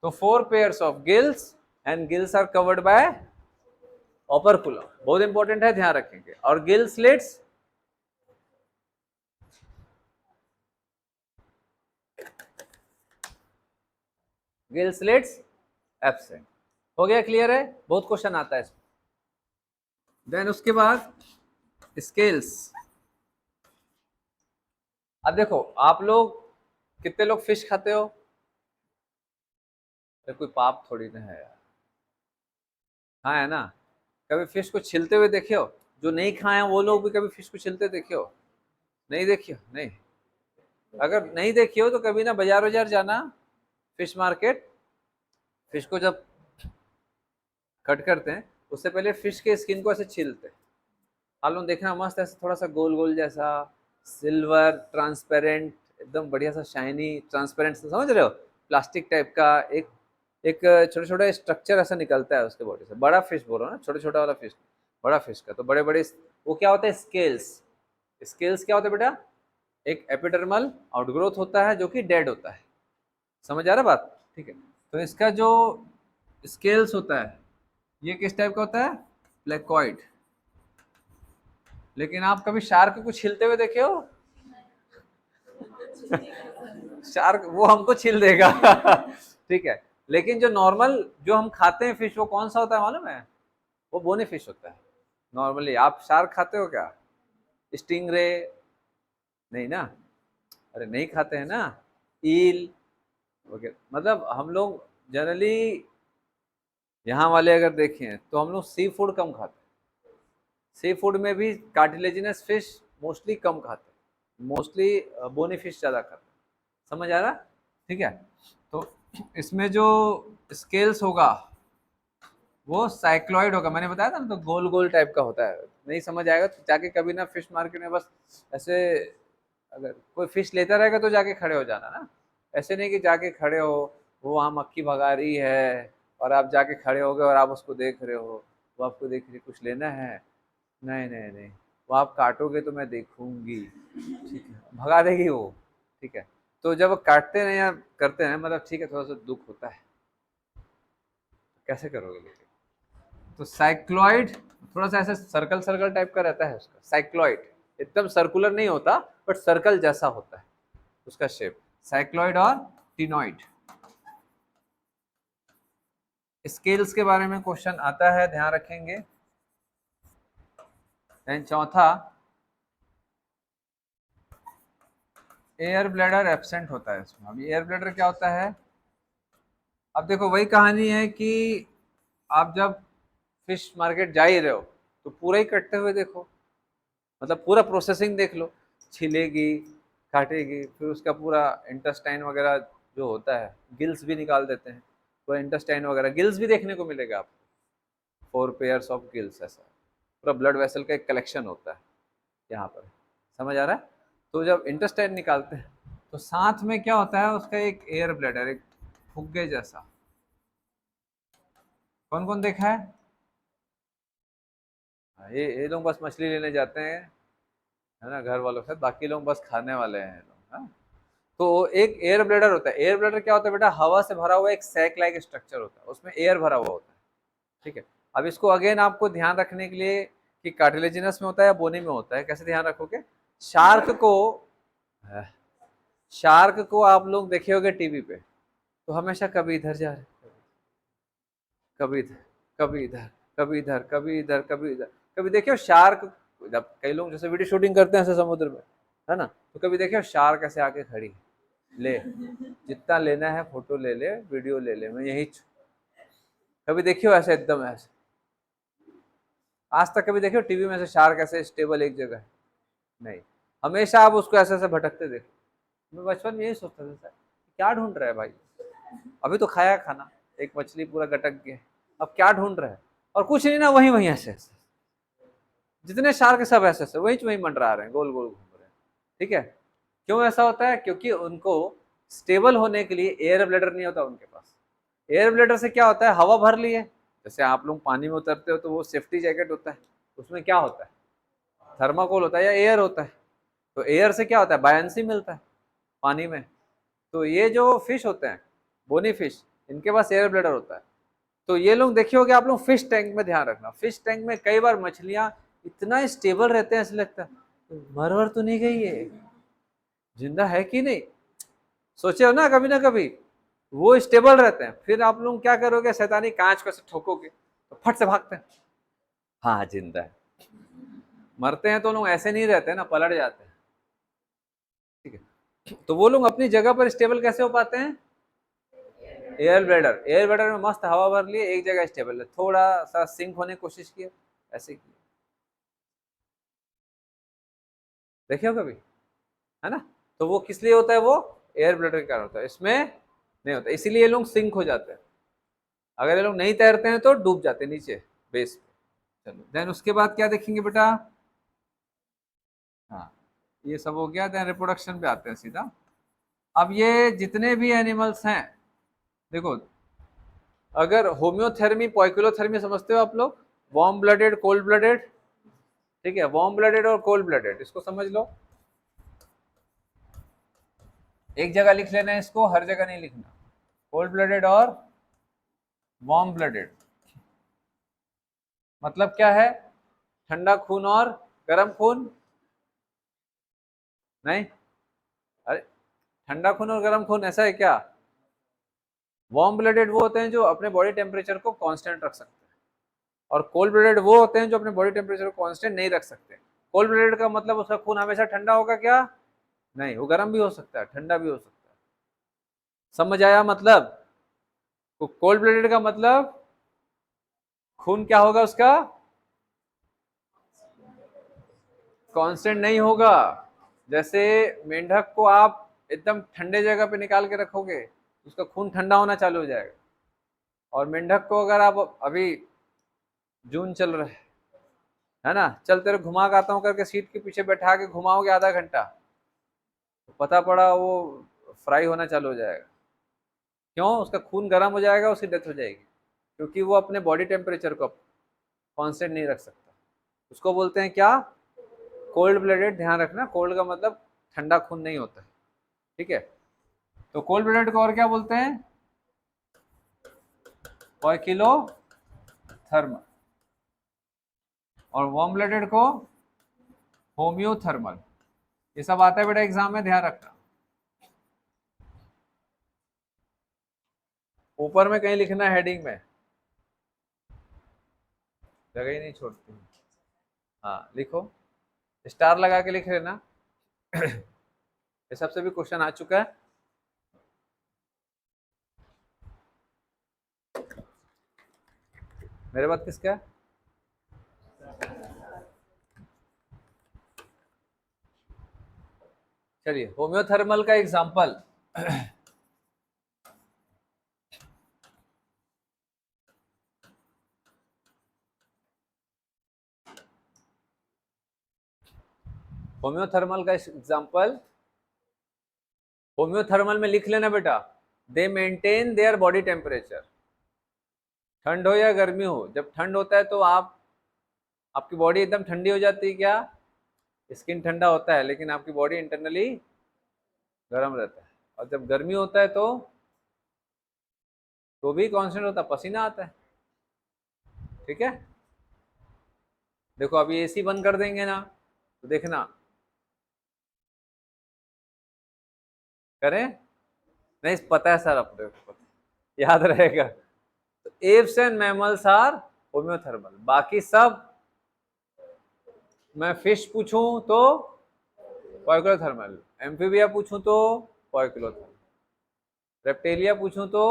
तो 4 pairs of gills, and gills are covered by operculum, बहुत इंपॉर्टेंट है, ध्यान रखेंगे। और gill slits, gill slits absent. हो गया? क्लियर है? बहुत क्वेश्चन आता है इसमें। देन उसके बाद स्केल्स। अब देखो, आप लोग कितने लोग फिश खाते हो? तो कोई पाप थोड़ी ना है यार, हाँ है ना। कभी फिश को छिलते हुए देखे हो? जो नहीं खाए हैं वो लोग भी कभी फिश को छिलते देखे हो? नहीं देखियो? नहीं, अगर नहीं देखियो तो कभी ना बाजार बाजार जाना, फिश मार्केट, फिश को जब कट करते हैं उससे पहले फिश के स्किन को ऐसे छीलते हैं, आप लोग देखना मस्त ऐसे थोड़ा सा गोल गोल जैसा, सिल्वर ट्रांसपेरेंट, एकदम बढ़िया सा शाइनी ट्रांसपेरेंट, समझ रहे हो, प्लास्टिक टाइप का एक एक छोटा छोटा स्ट्रक्चर ऐसा निकलता है उसके बॉडी से। बड़ा फिश बोलो ना, छोटा छोटा वाला फिश, बड़ा फिश का तो बड़े बड़े वो क्या होता है, स्केल्स। स्केल्स क्या होता है बेटा, एक एपिडर्मल आउटग्रोथ होता है जो कि डेड होता है। समझ आ रहा बात? ठीक है, तो इसका जो स्केल्स होता है ये किस टाइप का होता है, प्लेकॉइड। लेकिन आप कभी शार्क को छीलते हुए देखे हो? शार्क वो हमको छील देगा ठीक है, लेकिन जो नॉर्मल जो हम खाते हैं फिश वो कौन सा होता है मालूम है, वो बोनी फिश होता है नॉर्मली। आप शार्क खाते हो क्या, स्टिंगरे? नहीं ना, अरे नहीं खाते हैं ना, ईल वगैरह, मतलब हम लोग जनरली यहाँ वाले अगर देखें तो हम लोग सी फूड कम खाते हैं, सी फूड में भी कार्टिलेजिनस फिश मोस्टली कम खाते हैं, मोस्टली बोनी फिश ज़्यादा खाते हैं। समझ आ रहा? ठीक है, तो इसमें जो स्केल्स होगा वो साइक्लॉइड होगा, मैंने बताया था ना, तो गोल गोल टाइप का होता है। नहीं समझ आएगा तो जाके कभी ना फिश मार्केट में बस ऐसे, अगर कोई फिश लेता रहेगा तो जाके खड़े हो जाना ना, ऐसे नहीं कि जाके खड़े हो, वो वहाँ मक्खी भगा रही है और आप जाके खड़े हो गए और आप उसको देख रहे हो, वो आपको देख रही, कुछ लेना है, नहीं नहीं नहीं, वो आप काटोगे तो मैं देखूंगी, ठीक है, भगा देगी वो। ठीक है, तो जब वो काटते हैं या करते हैं मतलब ठीक है, थोड़ा सा दुख होता है, कैसे करोगे लेकिन। तो साइक्लॉइड थोड़ा सा ऐसे सर्कल सर्कल टाइप का रहता है उसका, साइक्लॉइड एकदम सर्कुलर नहीं होता बट सर्कल जैसा होता है उसका शेप, साइक्लॉइड और टिनॉइड। स्केल्स के बारे में क्वेश्चन आता है, ध्यान रखेंगे। एंड चौथा, एयर ब्लैडर एब्सेंट होता है इसमें। अभी एयर ब्लैडर क्या होता है, अब देखो वही कहानी है कि आप जब फिश मार्केट जा ही रहे हो तो पूरा ही कटते हुए देखो, मतलब पूरा प्रोसेसिंग देख लो, छिलेगी, काटेगी, फिर उसका पूरा इंटेस्टाइन वगैरह जो होता है, गिल्स भी निकाल देते हैं, पूरा इंटेस्टाइन वगैरह गिल्स भी देखने को मिलेगा आपको, 4 पेयर्स ऑफ गिल्स, ऐसा पूरा ब्लड वेसल का एक कलेक्शन होता है यहाँ पर। समझ आ रहा है? तो जब इंटेस्टाइन निकालते हैं तो साथ में क्या होता है उसका, एक एयर ब्लैडर, एक फुग्गे जैसा, कौन कौन देखा है? ये लोग बस मछली लेने जाते हैं, है ना, घर वालों के साथ, बाकी लोग बस खाने वाले हैं लोग, हाँ। तो एक एयर ब्लेडर होता है। एयर ब्लेडर क्या होता है बेटा, हवा से भरा हुआ एक सैक लाइक स्ट्रक्चर होता है, उसमें एयर भरा हुआ होता है, ठीक है। अब इसको अगेन आपको ध्यान रखने के लिए कि कार्टिलेजिनस में होता है या बोनी में होता है, कैसे ध्यान रखोगे, शार्क को शार्क को आप लोग देखे होगे टीवी पे, तो हमेशा कभी इधर जा रहे, कभी इधर, कभी इधर, कभी इधर, कभी इधर, कभी इधर। कभी देखियो शार्क, जब कई लोग जैसे वीडियो शूटिंग करते हैं ऐसे समुद्र में, है ना, तो कभी देखियो शार्क ऐसे आके खड़ी है, ले जितना लेना है फोटो ले ले, वीडियो ले ले, मैं यही कभी देखियो ऐसे एकदम ऐसे, आज तक कभी देखियो टीवी में ऐसे शार्क ऐसे स्टेबल एक जगह है, नहीं, हमेशा आप उसको ऐसे ऐसे भटकते देखो। मैं बचपन में यही सोचता था, सर क्या ढूंढ रहा है भाई, अभी तो खाया खाना, एक मछली पूरा गटक गया, अब क्या ढूंढ रहा है, और कुछ नहीं ना, वही वही ऐसे ऐसे, जितने शार्क सब ऐसे ऐसे वही वही मंडरा रहे हैं, गोल गोल घूम रहे हैं, ठीक है। क्यों ऐसा होता है, क्योंकि उनको स्टेबल होने के लिए एयर ब्लेडर नहीं होता उनके पास। एयर ब्लेडर से क्या होता है, हवा भर ली है, जैसे आप लोग पानी में उतरते हो तो वो सेफ्टी जैकेट होता है, उसमें क्या होता है, थर्माकोल होता है या एयर होता है, तो एयर से क्या होता है, बायंसी मिलता है पानी में। तो ये जो फिश होते हैं, बोनी फिश, इनके पास एयर ब्लेडर होता है। तो ये लोग देखिए होगे आप लोग, फिश टैंक में ध्यान रखना, फिश टैंक में कई बार मछलियां इतना स्टेबल रहते हैं, ऐसे लगता है मर वर तो नहीं गई है, जिंदा है कि नहीं, सोचे हो ना कभी, वो स्टेबल रहते हैं। फिर आप लोग क्या करोगे, शैतानी कांच को ऐसे ठोकोगे तो फट से भागते हैं, हाँ जिंदा है। मरते हैं तो लोग ऐसे नहीं रहते ना, पलट जाते हैं, ठीक है। तो वो लोग अपनी जगह पर स्टेबल कैसे हो पाते हैं, एयर ब्लेडर, एयर ब्लेडर में मस्त हवा भर लिए, एक जगह स्टेबल है, थोड़ा सा सिंक होने की कोशिश किया, ऐसे किया, देखे हो कभी, है ना। तो वो किस लिए होता है, वो एयर ब्लेडर के कारण होता है, इसमें नहीं होता, इसीलिए ये लोग सिंक हो जाते हैं। अगर ये लोग नहीं तैरते हैं तो डूब जाते हैं नीचे बेस पे। चलो देन उसके बाद क्या देखेंगे बेटा, हाँ ये सब हो गया, देन रिप्रोडक्शन पे आते हैं सीधा। अब ये जितने भी एनिमल्स हैं, देखो, अगर होम्योथेर्मी पॉइक्यूलोथेर्मी समझते हो आप लोग, वार्म ब्लडेड कोल्ड ब्लडेड, ठीक है, वार्म ब्लडेड और कोल्ड ब्लडेड, इसको समझ लो, एक जगह लिख लेना है इसको, हर जगह नहीं लिखना, कोल्ड ब्लडेड और वार्म ब्लडेड मतलब क्या है, ठंडा खून और गर्म खून, नहीं, अरे ठंडा खून और गर्म खून ऐसा है क्या, वार्म ब्लडेड वो होते हैं जो अपने बॉडी टेम्परेचर को कांस्टेंट रख सकते हैं, और कोल्ड ब्लडेड वो होते हैं जो अपने बॉडी टेम्परेचर को कांस्टेंट नहीं रख सकते। कोल्ड ब्लडेड का मतलब उसका खून हमेशा ठंडा होगा क्या, नहीं, वो गर्म भी हो सकता है, ठंडा भी हो सकता है, समझ आया मतलब। तो कोल्ड ब्लडेड का मतलब खून क्या होगा उसका, कांस्टेंट नहीं होगा। जैसे मेंढक को आप एकदम ठंडे जगह पे निकाल के रखोगे, उसका खून ठंडा होना चालू हो जाएगा, और मेंढक को अगर आप अभी जून चल रहा है ना, चलते रहो, घुमा के आता हूँ करके सीट के पीछे बैठा के घुमाओगे आधा घंटा, तो पता पड़ा वो फ्राई होना चालू हो जाएगा, क्यों, उसका खून गर्म हो जाएगा, उसकी डेथ हो जाएगी, क्योंकि वो अपने बॉडी टेम्परेचर को कांस्टेंट नहीं रख सकता। उसको बोलते हैं क्या, कोल्ड ब्लडेड, ध्यान रखना, कोल्ड का मतलब ठंडा खून नहीं होता है, ठीक है। तो कोल्ड ब्लडेड को और क्या बोलते हैं, पॉइकिलोथर्मल, और वार्म ब्लडेड को होम्योथर्मल। ये सब आता है बेटा एग्जाम में, ध्यान रखना, ऊपर में कहीं लिखना हेडिंग में, जगह ही नहीं छोड़ती, हाँ लिखो, स्टार लगा के लिख लेना। ये सबसे भी क्वेश्चन आ चुका है। मेरे बात किसका है, चलिए होम्योथर्मल का एग्जांपल, होम्योथर्मल का एग्जांपल, होम्योथर्मल में लिख लेना बेटा, दे मेंटेन देयर बॉडी टेम्परेचर, ठंड हो या गर्मी हो, जब ठंड होता है तो आपकी बॉडी एकदम ठंडी हो जाती है क्या, स्किन ठंडा होता है लेकिन आपकी बॉडी इंटरनली गर्म रहता है, और जब गर्मी होता है तो भी कांस्टेंट होता है, पसीना आता है। ठीक है, देखो अभी एसी बंद कर देंगे ना, तो देखना, करें? नहीं पता है सर, अपने को याद रहेगा। तो apes and mammals are homeothermal, बाकी सब, मैं फिश पूछूं तो पॉइक्लोथर्मल, एम्फीबिया पूछूं तो पॉइक्लोथर्मल, रेप्टेलिया पूछूं तो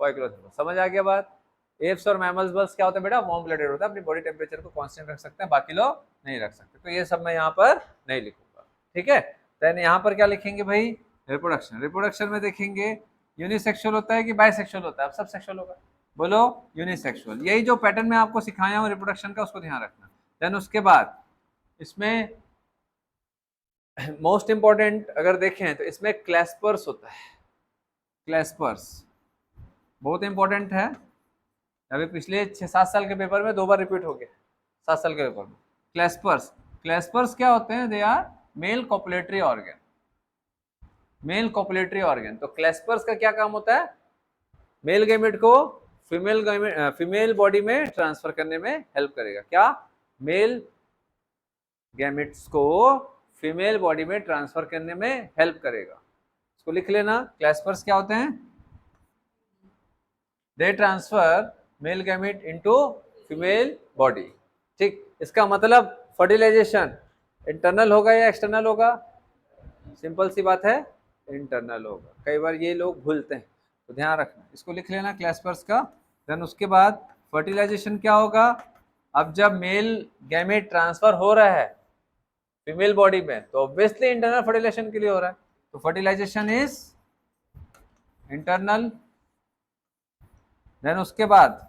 पॉइक्लोथर्मल। समझ आ गया बात? एप्स और मैमल्स बस क्या होता है बेटा, वार्म ब्लडेड होता है, अपनी बॉडी टेम्परेचर को कांस्टेंट रख सकते हैं, बाकी लोग नहीं रख सकते। तो ये सब मैं यहाँ पर नहीं लिखूंगा। ठीक है, देन यहाँ पर क्या लिखेंगे भाई, रिप्रोडक्शन। रिप्रोडक्शन में देखेंगे यूनिसेक्सुअल होता है कि बाइसेक्सुअल होता है, अब सब सेक्सुअल होगा। बोलो यूनिसेक्सुअल। यही जो पैटर्न मैं आपको सिखाया हूँ रिप्रोडक्शन का, उसको ध्यान रखना। देन उसके बाद इसमें मोस्ट इंपॉर्टेंट अगर देखें तो इसमें क्लैस्पर्स होता है। क्लैस्पर्स बहुत इंपॉर्टेंट है, अभी पिछले 6-7 साल के पेपर में 2 बार रिपीट हो गया, 7 साल के पेपर में। क्लैस्पर्स, क्लैस्पर्स क्या होते हैं? They are male copulatory organ, male copulatory organ. तो क्लैस्पर्स का क्या काम होता है? मेल गैमेट को फीमेल बॉडी में ट्रांसफर करने में हेल्प करेगा। क्या? मेल गैमेट्स को फीमेल बॉडी में ट्रांसफर करने में हेल्प करेगा। इसको लिख लेना, क्लैस्पर्स क्या होते हैं? They transfer male gamete into female body. ठीक, इसका मतलब फर्टिलाइजेशन इंटरनल होगा या एक्सटर्नल होगा? सिंपल सी बात है, इंटरनल होगा। कई बार ये लोग भूलते हैं, तो ध्यान रखना, इसको लिख लेना क्लैस्पर्स का। देन उसके बाद फर्टिलाइजेशन क्या होगा? अब जब मेल गैमेट ट्रांसफर हो रहा है फीमेल बॉडी में, तो ऑब्वियसली इंटरनल फर्टिलाइजेशन के लिए हो रहा है, तो फर्टिलाइजेशन इज इंटरनल। देन उसके बाद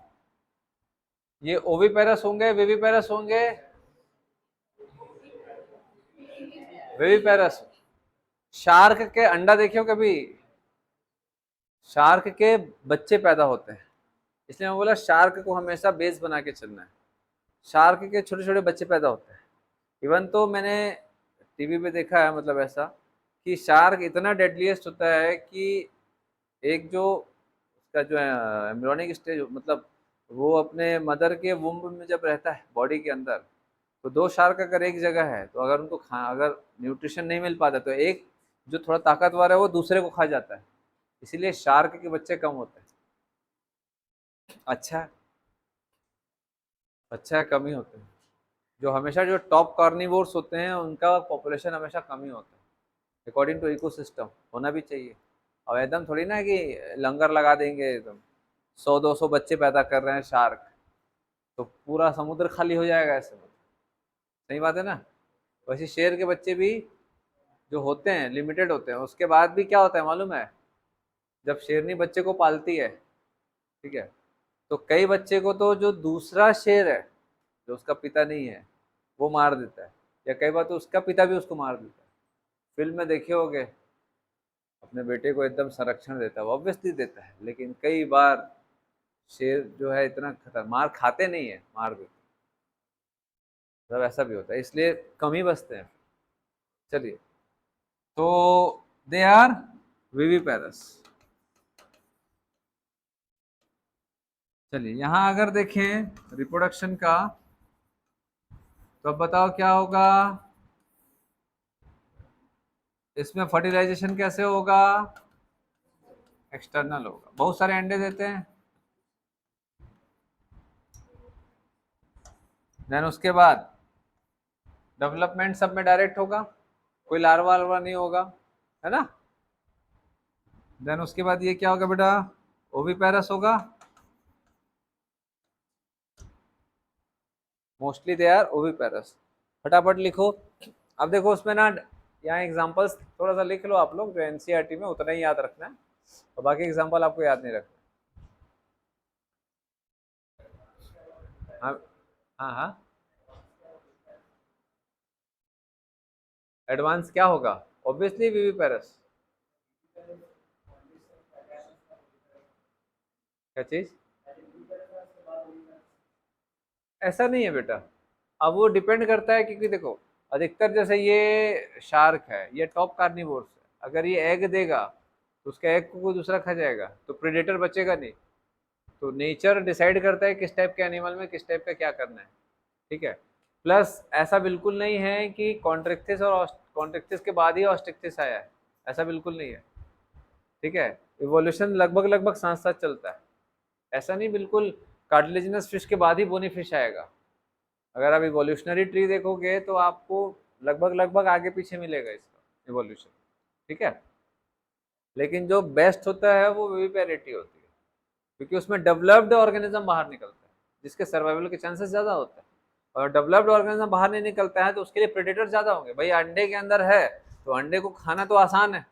ये ओविपेरस होंगे, विविपेरस होंगे, विविपेरस। शार्क के अंडा देखियो कभी? शार्क के बच्चे पैदा होते हैं, इसलिए मैं बोला शार्क को हमेशा बेस बना के चलना है। शार्क के छोटे छोटे बच्चे पैदा होते हैं। इवन तो मैंने टीवी पे देखा है, मतलब ऐसा कि शार्क इतना डेडलीस्ट होता है कि एक जो उसका जो है एम्ब्रियोनिक स्टेज, मतलब वो अपने मदर के वुम्ब में जब रहता है बॉडी के अंदर, तो 2 शार्क अगर एक जगह है, तो अगर उनको अगर न्यूट्रिशन नहीं मिल पाता, तो एक जो थोड़ा ताकतवर है वो दूसरे को खा जाता है, इसीलिए शार्क के बच्चे कम होते हैं। अच्छा, अच्छा कम ही होते हैं। जो हमेशा जो टॉप कार्निवोर्स होते हैं उनका पॉपुलेशन हमेशा कम ही होता है, अकॉर्डिंग टू इकोसिस्टम होना भी चाहिए। अब एकदम थोड़ी ना कि लंगर लगा देंगे एकदम 100-200 बच्चे पैदा कर रहे हैं शार्क, तो पूरा समुद्र खाली हो जाएगा ऐसे में। सही बात है ना? वैसे शेर के बच्चे भी जो होते हैं लिमिटेड होते हैं। उसके बाद भी क्या होता है मालूम है? जब शेरनी बच्चे को पालती है, ठीक है, तो कई बच्चे को तो जो दूसरा शेर है, जो उसका पिता नहीं है, वो मार देता है, या कई बार तो उसका पिता भी उसको मार देता है। फिल्म में देखे होगे, अपने बेटे को एकदम संरक्षण देता है, ऑब्वियसली देता है, लेकिन कई बार शेर जो है इतना खतर मार खाते नहीं है, मार देते, मतलब ऐसा भी होता है, इसलिए कम ही बचते हैं। चलिए, तो दे आर विविपेरस। चलिए यहाँ अगर देखें रिप्रोडक्शन का, तो अब बताओ क्या होगा इसमें? फर्टिलाइजेशन कैसे होगा? एक्सटर्नल होगा, बहुत सारे अंडे देते हैं। देन उसके बाद डेवलपमेंट सब में डायरेक्ट होगा, कोई लार्वा वार्वा नहीं होगा, है ना? देन उसके बाद ये क्या होगा बेटा? ओविपेरस होगा, मोस्टली दे आर ओविपेरस। फटाफट लिखो। अब देखो उसमें ना, यहाँ एग्जांपल्स थोड़ा सा लिख लो आप लोग, जो एनसीईआरटी में उतना ही याद रखना है, और बाकी एग्जांपल आपको याद नहीं रखना। हाँ हाँ हाँ, एडवांस क्या होगा? Obviously viviparous. क्या चीज? ऐसा नहीं है बेटा, अब वो डिपेंड करता है, क्योंकि देखो अधिकतर जैसे ये शार्क है, ये टॉप कार्निवोर्स है, अगर ये एग देगा तो उसका एग को कोई दूसरा खा जाएगा, तो प्रेडेटर बचेगा नहीं। तो नेचर डिसाइड करता है किस टाइप के एनिमल में किस टाइप का क्या करना है, ठीक है। प्लस ऐसा बिल्कुल नहीं है कि कॉन्ट्रेक्टिस और कॉन्ट्रेक्टिस के बाद ही ऑस्ट्रिक्टिस आया है, ऐसा बिल्कुल नहीं है, ठीक है। इवोल्यूशन लगभग लगभग साथ साथ चलता है, ऐसा नहीं बिल्कुल कार्टिलेजिनस फिश के बाद ही बोनी फिश आएगा। अगर आप इवोल्यूशनरी ट्री देखोगे तो आपको लगभग लगभग आगे पीछे मिलेगा इसका इवोल्यूशन, ठीक है। लेकिन जो बेस्ट होता है वो विविपेरिटी होती है, क्योंकि उसमें डेवलप्ड ऑर्गेनिज्म बाहर निकलता है जिसके सर्वाइवल के चांसेस ज़्यादा होते हैं। और डेवलप्ड ऑर्गेनिज्म बाहर नहीं निकलता है तो उसके लिए प्रेडेटर ज़्यादा होंगे। भाई अंडे के अंदर है तो अंडे को खाना तो आसान है,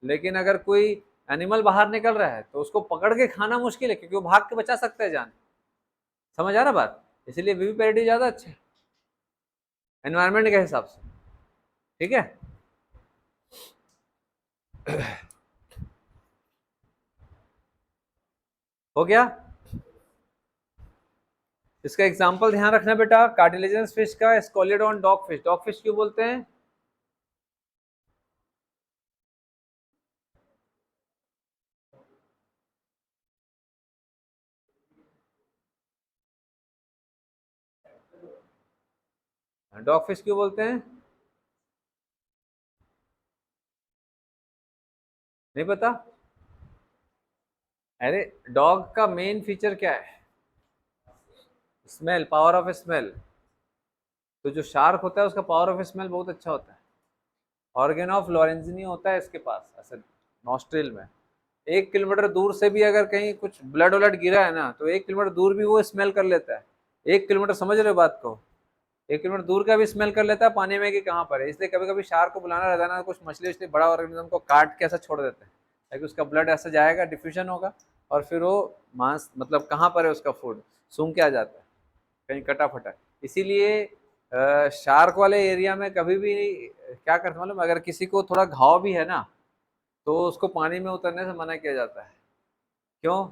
लेकिन अगर कोई एनिमल बाहर निकल रहा है तो उसको पकड़ के खाना मुश्किल है, क्योंकि वो भाग के बचा सकता है जान। समझ आ रहा बात? इसलिए विविपेरिटी ज़्यादा अच्छा है एनवायरनमेंट के हिसाब से, ठीक है। हो गया। इसका एग्जांपल ध्यान रखना बेटा, कार्टिलेजिनस फिश का स्कोलिडोन डॉग फिश। डॉग फिश क्यों बोलते हैं? डॉग फिश क्यों बोलते हैं? नहीं पता? अरे डॉग का मेन फीचर क्या है? Smell, power of smell. तो जो शार्क होता है उसका पावर ऑफ स्मेल बहुत अच्छा होता है। ऑर्गन ऑफ लॉरेंजिनी होता है इसके पास ऐसे नॉस्ट्रिल में। 1 किलोमीटर दूर से भी अगर कहीं कुछ ब्लड व्लड गिरा है ना तो 1 किलोमीटर दूर भी वो स्मेल कर लेता है। 1 किलोमीटर, समझ रहे हो बात को? 1 किलोमीटर दूर का भी स्मेल कर लेता है पानी में कि कहाँ पर है। इसलिए कभी कभी शार्क को बुलाना रहता है ना, कुछ मछली उछली बड़ा ऑर्गेनिज्म को काट के ऐसा छोड़ देते हैं ताकि उसका ब्लड ऐसा जाएगा, डिफ्यूजन होगा और फिर वो मांस मतलब कहाँ पर है उसका फूड सूंघ के आ जाता है कहीं कटा फटा। इसीलिए शार्क वाले एरिया में कभी भी क्या करते मालूम, अगर किसी को थोड़ा घाव भी है ना तो उसको पानी में उतरने से मना किया जाता है। क्यों?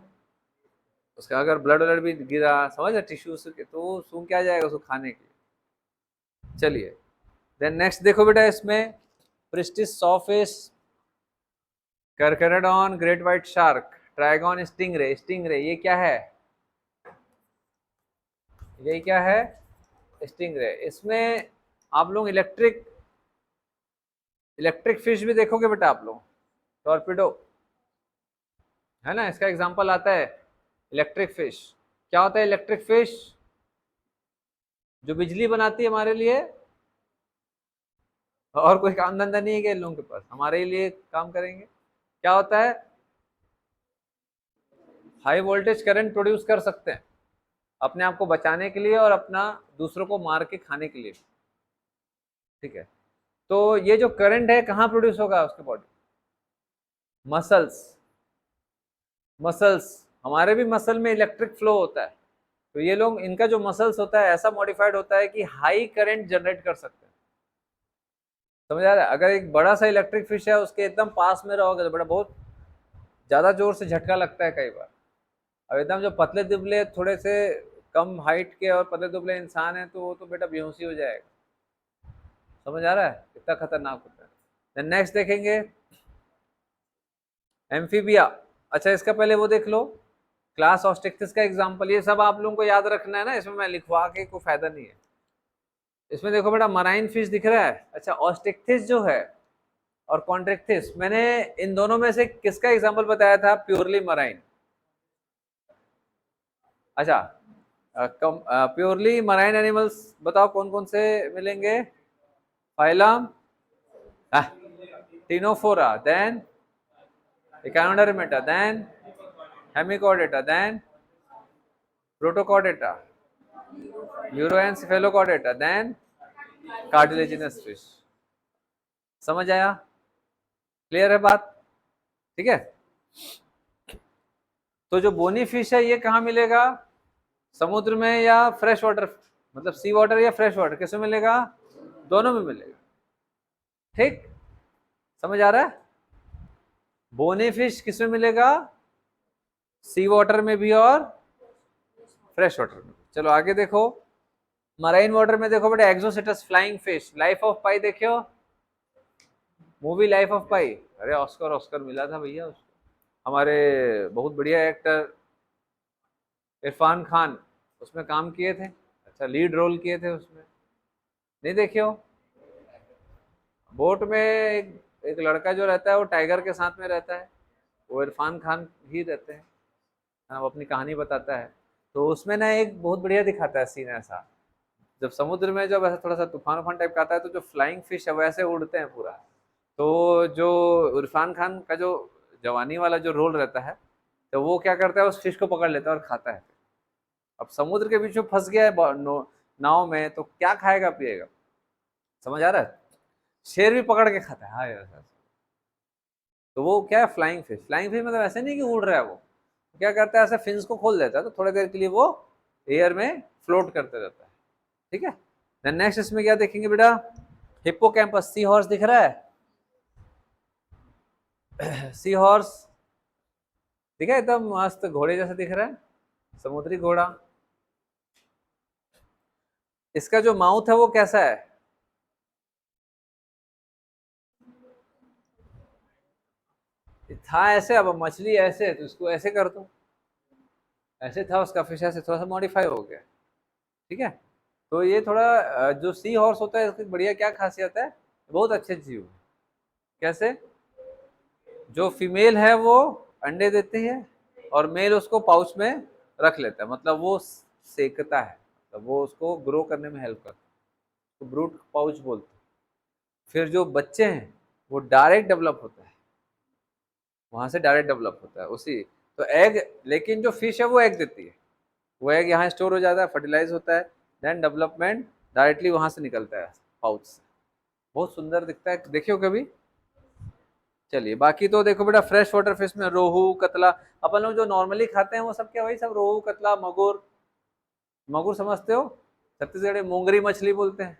उसका अगर ब्लड व्लड भी गिरा, समझ रहे, टिश्यूज के, तो सूंघ के आ जाएगा उसको खाने के लिए। चलिए देन नेक्स्ट देखो बेटा, इसमें Pristis sawfish, Carcharodon, great white shark, Trygon stingray. Stingray ये क्या है? ये क्या है? स्टिंगरे। इसमें आप लोग इलेक्ट्रिक फिश भी देखोगे बेटा आप लोग, टॉर्पिडो है ना, इसका एग्जांपल आता है इलेक्ट्रिक फिश। क्या होता है इलेक्ट्रिक फिश? जो बिजली बनाती है हमारे लिए, और कोई काम धंधा नहीं है कि इन लोगों के पास हमारे लिए काम करेंगे। क्या होता है? हाई वोल्टेज करंट प्रोड्यूस कर सकते हैं अपने आप को बचाने के लिए और अपना दूसरों को मार के खाने के लिए, ठीक है। तो ये जो करंट है कहाँ प्रोड्यूस होगा? उसके बॉडी मसल्स। मसल्स, हमारे भी मसल में इलेक्ट्रिक फ्लो होता है। तो ये लोग, इनका जो मसल्स होता है ऐसा मॉडिफाइड होता है कि हाई करंट जनरेट कर सकते हैं। समझ आ रहा है? अगर एक बड़ा सा इलेक्ट्रिक फिश है उसके एकदम पास में रहोगे तो बड़ा बहुत ज्यादा जोर से झटका लगता है कई बार। अब एकदम जो पतले दुबले थोड़े से कम हाइट के और पतले दुबले इंसान है तो वो तो बेटा बेहोशी हो जाएगा। समझ आ रहा है कितना खतरनाक होता है? देन नेक्स्ट देखेंगे एम्फीबिया। अच्छा इसका पहले वो देख लो, क्लास ऑस्ट्रिक्टिस का एग्जांपल। ये सब आप लोगों को याद रखना है ना, इसमें मैं लिखवा के कोई फायदा नहीं है। इसमें देखो बेटा मराइन फिश दिख रहा है। अच्छा ऑस्ट्रिक्टिस जो है और कॉन्ट्रिक्टिस, मैंने इन दोनों में से किसका एग्जांपल बताया था? Purely marine. अच्छा प्योरली मराइन एनिमल्स बताओ कौन कौन से मिलेंगे? Phylum Ctenophora, then Echinodermata, then Hemichordata, then Protochordata, Urocephalochordata, then cartilaginous fish. समझ आया? क्लियर है बात? ठीक है। तो जो बोनी फिश है ये कहाँ मिलेगा? समुद्र में या फ्रेश वाटर, मतलब सी वाटर या फ्रेश वाटर, किसमें मिलेगा? दोनों में मिलेगा, ठीक। समझ आ रहा है? बोनी फिश किसमें मिलेगा? सी वाटर में भी और फ्रेश वाटर में। चलो आगे देखो, मराइन वाटर में देखो बेटा Exocoetus flying fish, Life of Pi देखियो, मूवी लाइफ ऑफ पाई, अरे ऑस्कर ऑस्कर मिला था भैया उसको, हमारे बहुत बढ़िया एक्टर इरफान खान उसमें काम किए थे, अच्छा लीड रोल किए थे उसमें, नहीं देखियो। बोट में एक लड़का जो रहता है वो टाइगर के साथ में रहता है, वो इरफान खान ही रहते हैं, हाँ, वो अपनी कहानी बताता है। तो उसमें ना एक बहुत बढ़िया दिखाता है सीन ऐसा, जब समुद्र में जब ऐसा थोड़ा सा तूफान उफान टाइप का आता है तो जो फ्लाइंग फिश है वैसे उड़ते हैं पूरा। तो जो इरफान खान का जो जवानी वाला जो रोल रहता है, तो वो क्या करता है उस फिश को पकड़ लेता है और खाता है। अब समुद्र के बीच में फंस गया है नाव में, तो क्या खाएगा पिएगा, समझ आ रहा है, शेर भी पकड़ के खाता है, हाँ यार। तो वो क्या है फ्लाइंग फिश, फ्लाइंग फिश मतलब ऐसे नहीं कि उड़ रहा है, वो क्या करता है ऐसे फिन्स को खोल देता है तो थोड़ी देर के लिए वो एयर में फ्लोट करते रहता है, ठीक है। देन नेक्स्ट इसमें क्या देखेंगे बेटा, हिप्पोकैम्पस, सी हॉर्स दिख रहा है, सी हॉर्स दिखा एकदम मस्त घोड़े जैसा दिख रहा है, समुद्री घोड़ा। इसका जो माउथ है वो कैसा है, था ऐसे, अब मछली ऐसे तो इसको ऐसे कर दो, ऐसे था उसका फिश ऐसे, थोड़ा सा मॉडिफाई हो गया, ठीक है। तो ये थोड़ा जो सी हॉर्स होता है इसकी बढ़िया क्या खासियत है, बहुत अच्छे जीव है। कैसे, जो फीमेल है वो अंडे देती है और मेल उसको पाउच में रख लेता है, मतलब वो सेकता है, मतलब वो उसको ग्रो करने में हेल्प करता है, तो ब्रूट पाउच बोलते हैं। फिर जो बच्चे हैं वो डायरेक्ट डेवलप होता है, वहां से डायरेक्ट डेवलप होता है उसी, तो एग, लेकिन जो फिश है वो एग देती है, वो एग यहाँ स्टोर हो जाता है, फर्टिलाइज होता है, देन डेवलपमेंट डायरेक्टली वहां से निकलता है पाउच से, बहुत सुंदर दिखता है, देखियो कभी। चलिए बाकी तो देखो बेटा फ्रेश वाटर फिश में रोहू कतला, अपन लोग जो नॉर्मली खाते हैं वो सब क्या, वही सब रोहू कतला मगुर, मगुर समझते हो, छत्तीसगढ़ में मोंगरी मछली बोलते हैं,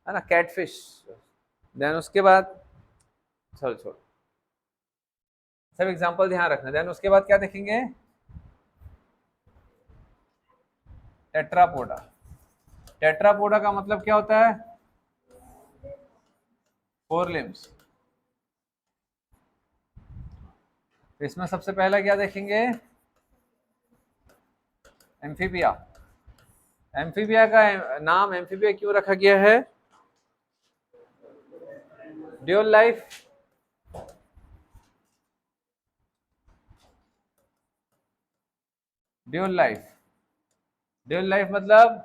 है ना, कैटफिश। देन उसके बाद चलो छोड़, सब एग्जांपल ध्यान रखना। देन उसके बाद क्या देखेंगे, टेट्रापोडा, टेट्रापोडा का मतलब क्या होता है, फोर लिम्स। तो इसमें सबसे पहला क्या देखेंगे, एम्फीबिया। एम्फीबिया का नाम एम्फीबिया क्यों रखा गया है, dual life, dual life, dual life मतलब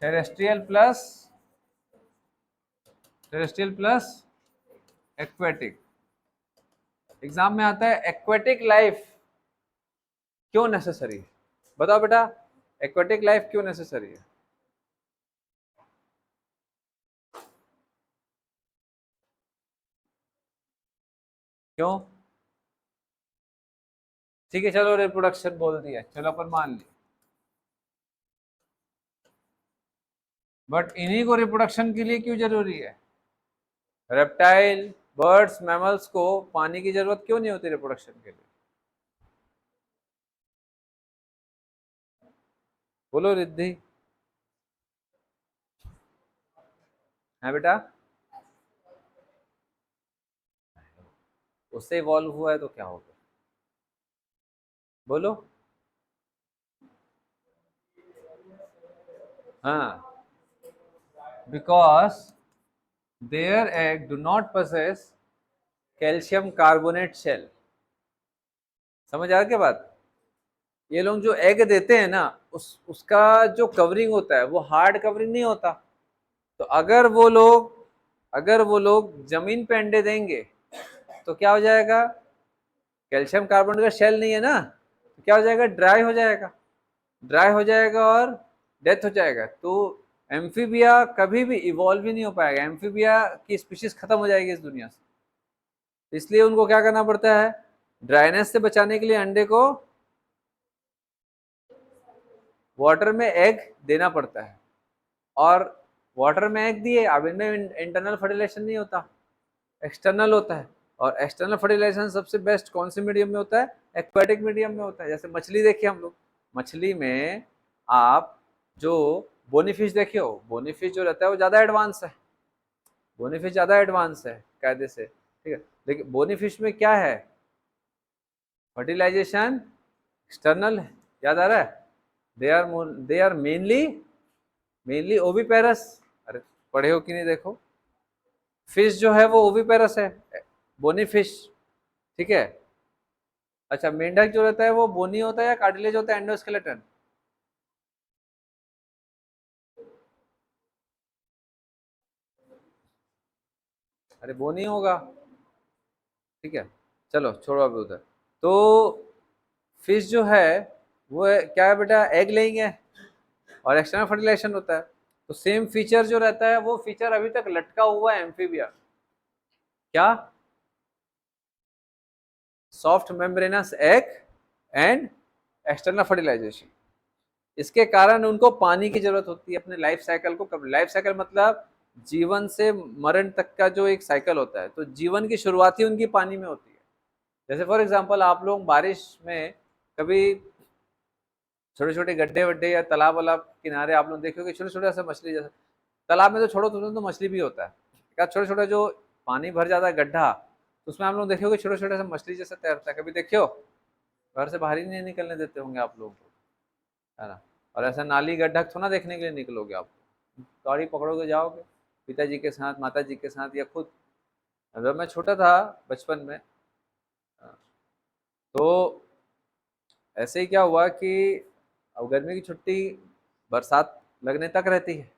terrestrial plus, terrestrial plus aquatic. Exam में आता है एक्वेटिक लाइफ क्यों नेसेसरी है, बताओ बेटा, एक्वेटिक लाइफ क्यों नेसेसरी है, क्यों, ठीक है चलो रिप्रोडक्शन बोल दिया, चलो अपन मान ली, बट इन्हीं को रिप्रोडक्शन के लिए क्यों जरूरी है, रेप्टाइल बर्ड्स मैमल्स को पानी की जरूरत क्यों नहीं होती रिप्रोडक्शन के लिए, बोलो रिद्धि, है बेटा, उससे इवॉल्व हुआ है तो क्या हो गया, बोलो, हाँ, because their egg do not possess calcium carbonate shell, समझ आ गया बात, ये लोग जो एग देते हैं ना उसका जो कवरिंग होता है वो हार्ड कवरिंग नहीं होता, तो अगर वो लोग जमीन पे अंडे देंगे तो क्या हो जाएगा, कैल्शियम कार्बोनेट का शेल नहीं है ना, तो क्या हो जाएगा, ड्राई हो जाएगा, ड्राई हो जाएगा और डेथ हो जाएगा, तो एम्फीबिया कभी भी इवॉल्व ही नहीं हो पाएगा, एम्फीबिया की स्पीशीज खत्म हो जाएगी इस दुनिया से, इसलिए उनको क्या करना पड़ता है, ड्राइनेस से बचाने के लिए अंडे को वाटर में एग देना पड़ता है, और वाटर में एग दिए, अब इनमें इंटरनल फर्टिलाइजेशन नहीं होता, एक्सटर्नल होता है, और एक्सटर्नल फर्टिलाइजेशन सबसे बेस्ट कौन से मीडियम में होता है, एक्वेटिक मीडियम में होता है, जैसे मछली देखिए हम लोग, मछली में आप जो बोनीफिश देखियो, बोनीफिश जो रहता है वो ज्यादा एडवांस है, बोनीफिश ज्यादा एडवांस है कायदे से, ठीक है। लेकिन बोनीफिश में क्या है, फर्टिलाइजेशन एक्सटर्नल है, याद आ रहा है, दे आर मेनली ओविपेरस। अरे पढ़े हो कि नहीं देखो, फिश जो है वो ओविपेरस है, बोनी फिश, ठीक है। अच्छा मेंढक जो रहता है वो बोनी होता है या कार्टिलेज होता है, एंडोस्केलेटन? अरे बोनी होगा, ठीक है। चलो छोड़ो अभी उधर। तो फिश जो है वो क्या है बेटा, एग लेइंग है और एक्सटर्नल फर्टिलाइजेशन होता है। तो सेम फीचर जो रहता है वो फीचर अभी तक लटका हुआ है एम्फीबिया, क्या, soft membranous egg and external fertilization. इसके कारण उनको पानी की जरूरत होती है अपने लाइफ साइकिल को, लाइफ साइकिल मतलब जीवन से मरण तक का जो एक साइकिल होता है, तो जीवन की शुरुआत ही उनकी पानी में होती है। जैसे फॉर एग्जांपल आप लोग बारिश में कभी छोटे छोटे गड्ढे वड्ढे या तालाब वालाब किनारे आप लोग देखोगे छोटे छोटे ऐसे मछली, जैसे तालाब में तो छोड़ो तो मछली भी होता है, छोटे छोटे जो पानी भर जाता है गड्ढा, तो उसमें आप लोग देखोगे छोटे छोटे से मछली जैसे तैरता है, कभी देखियो, घर से बाहर ही नहीं निकलने देते होंगे आप लोगों को, है ना। और ऐसा नाली गड्ढा थोड़ा देखने के लिए निकलोगे आप, गाड़ी पकड़ोगे जाओगे पिताजी के साथ, माता जी के साथ, या खुद। जब मैं छोटा था बचपन में, तो ऐसे ही क्या हुआ कि अब गर्मी की छुट्टी बरसात लगने तक रहती है,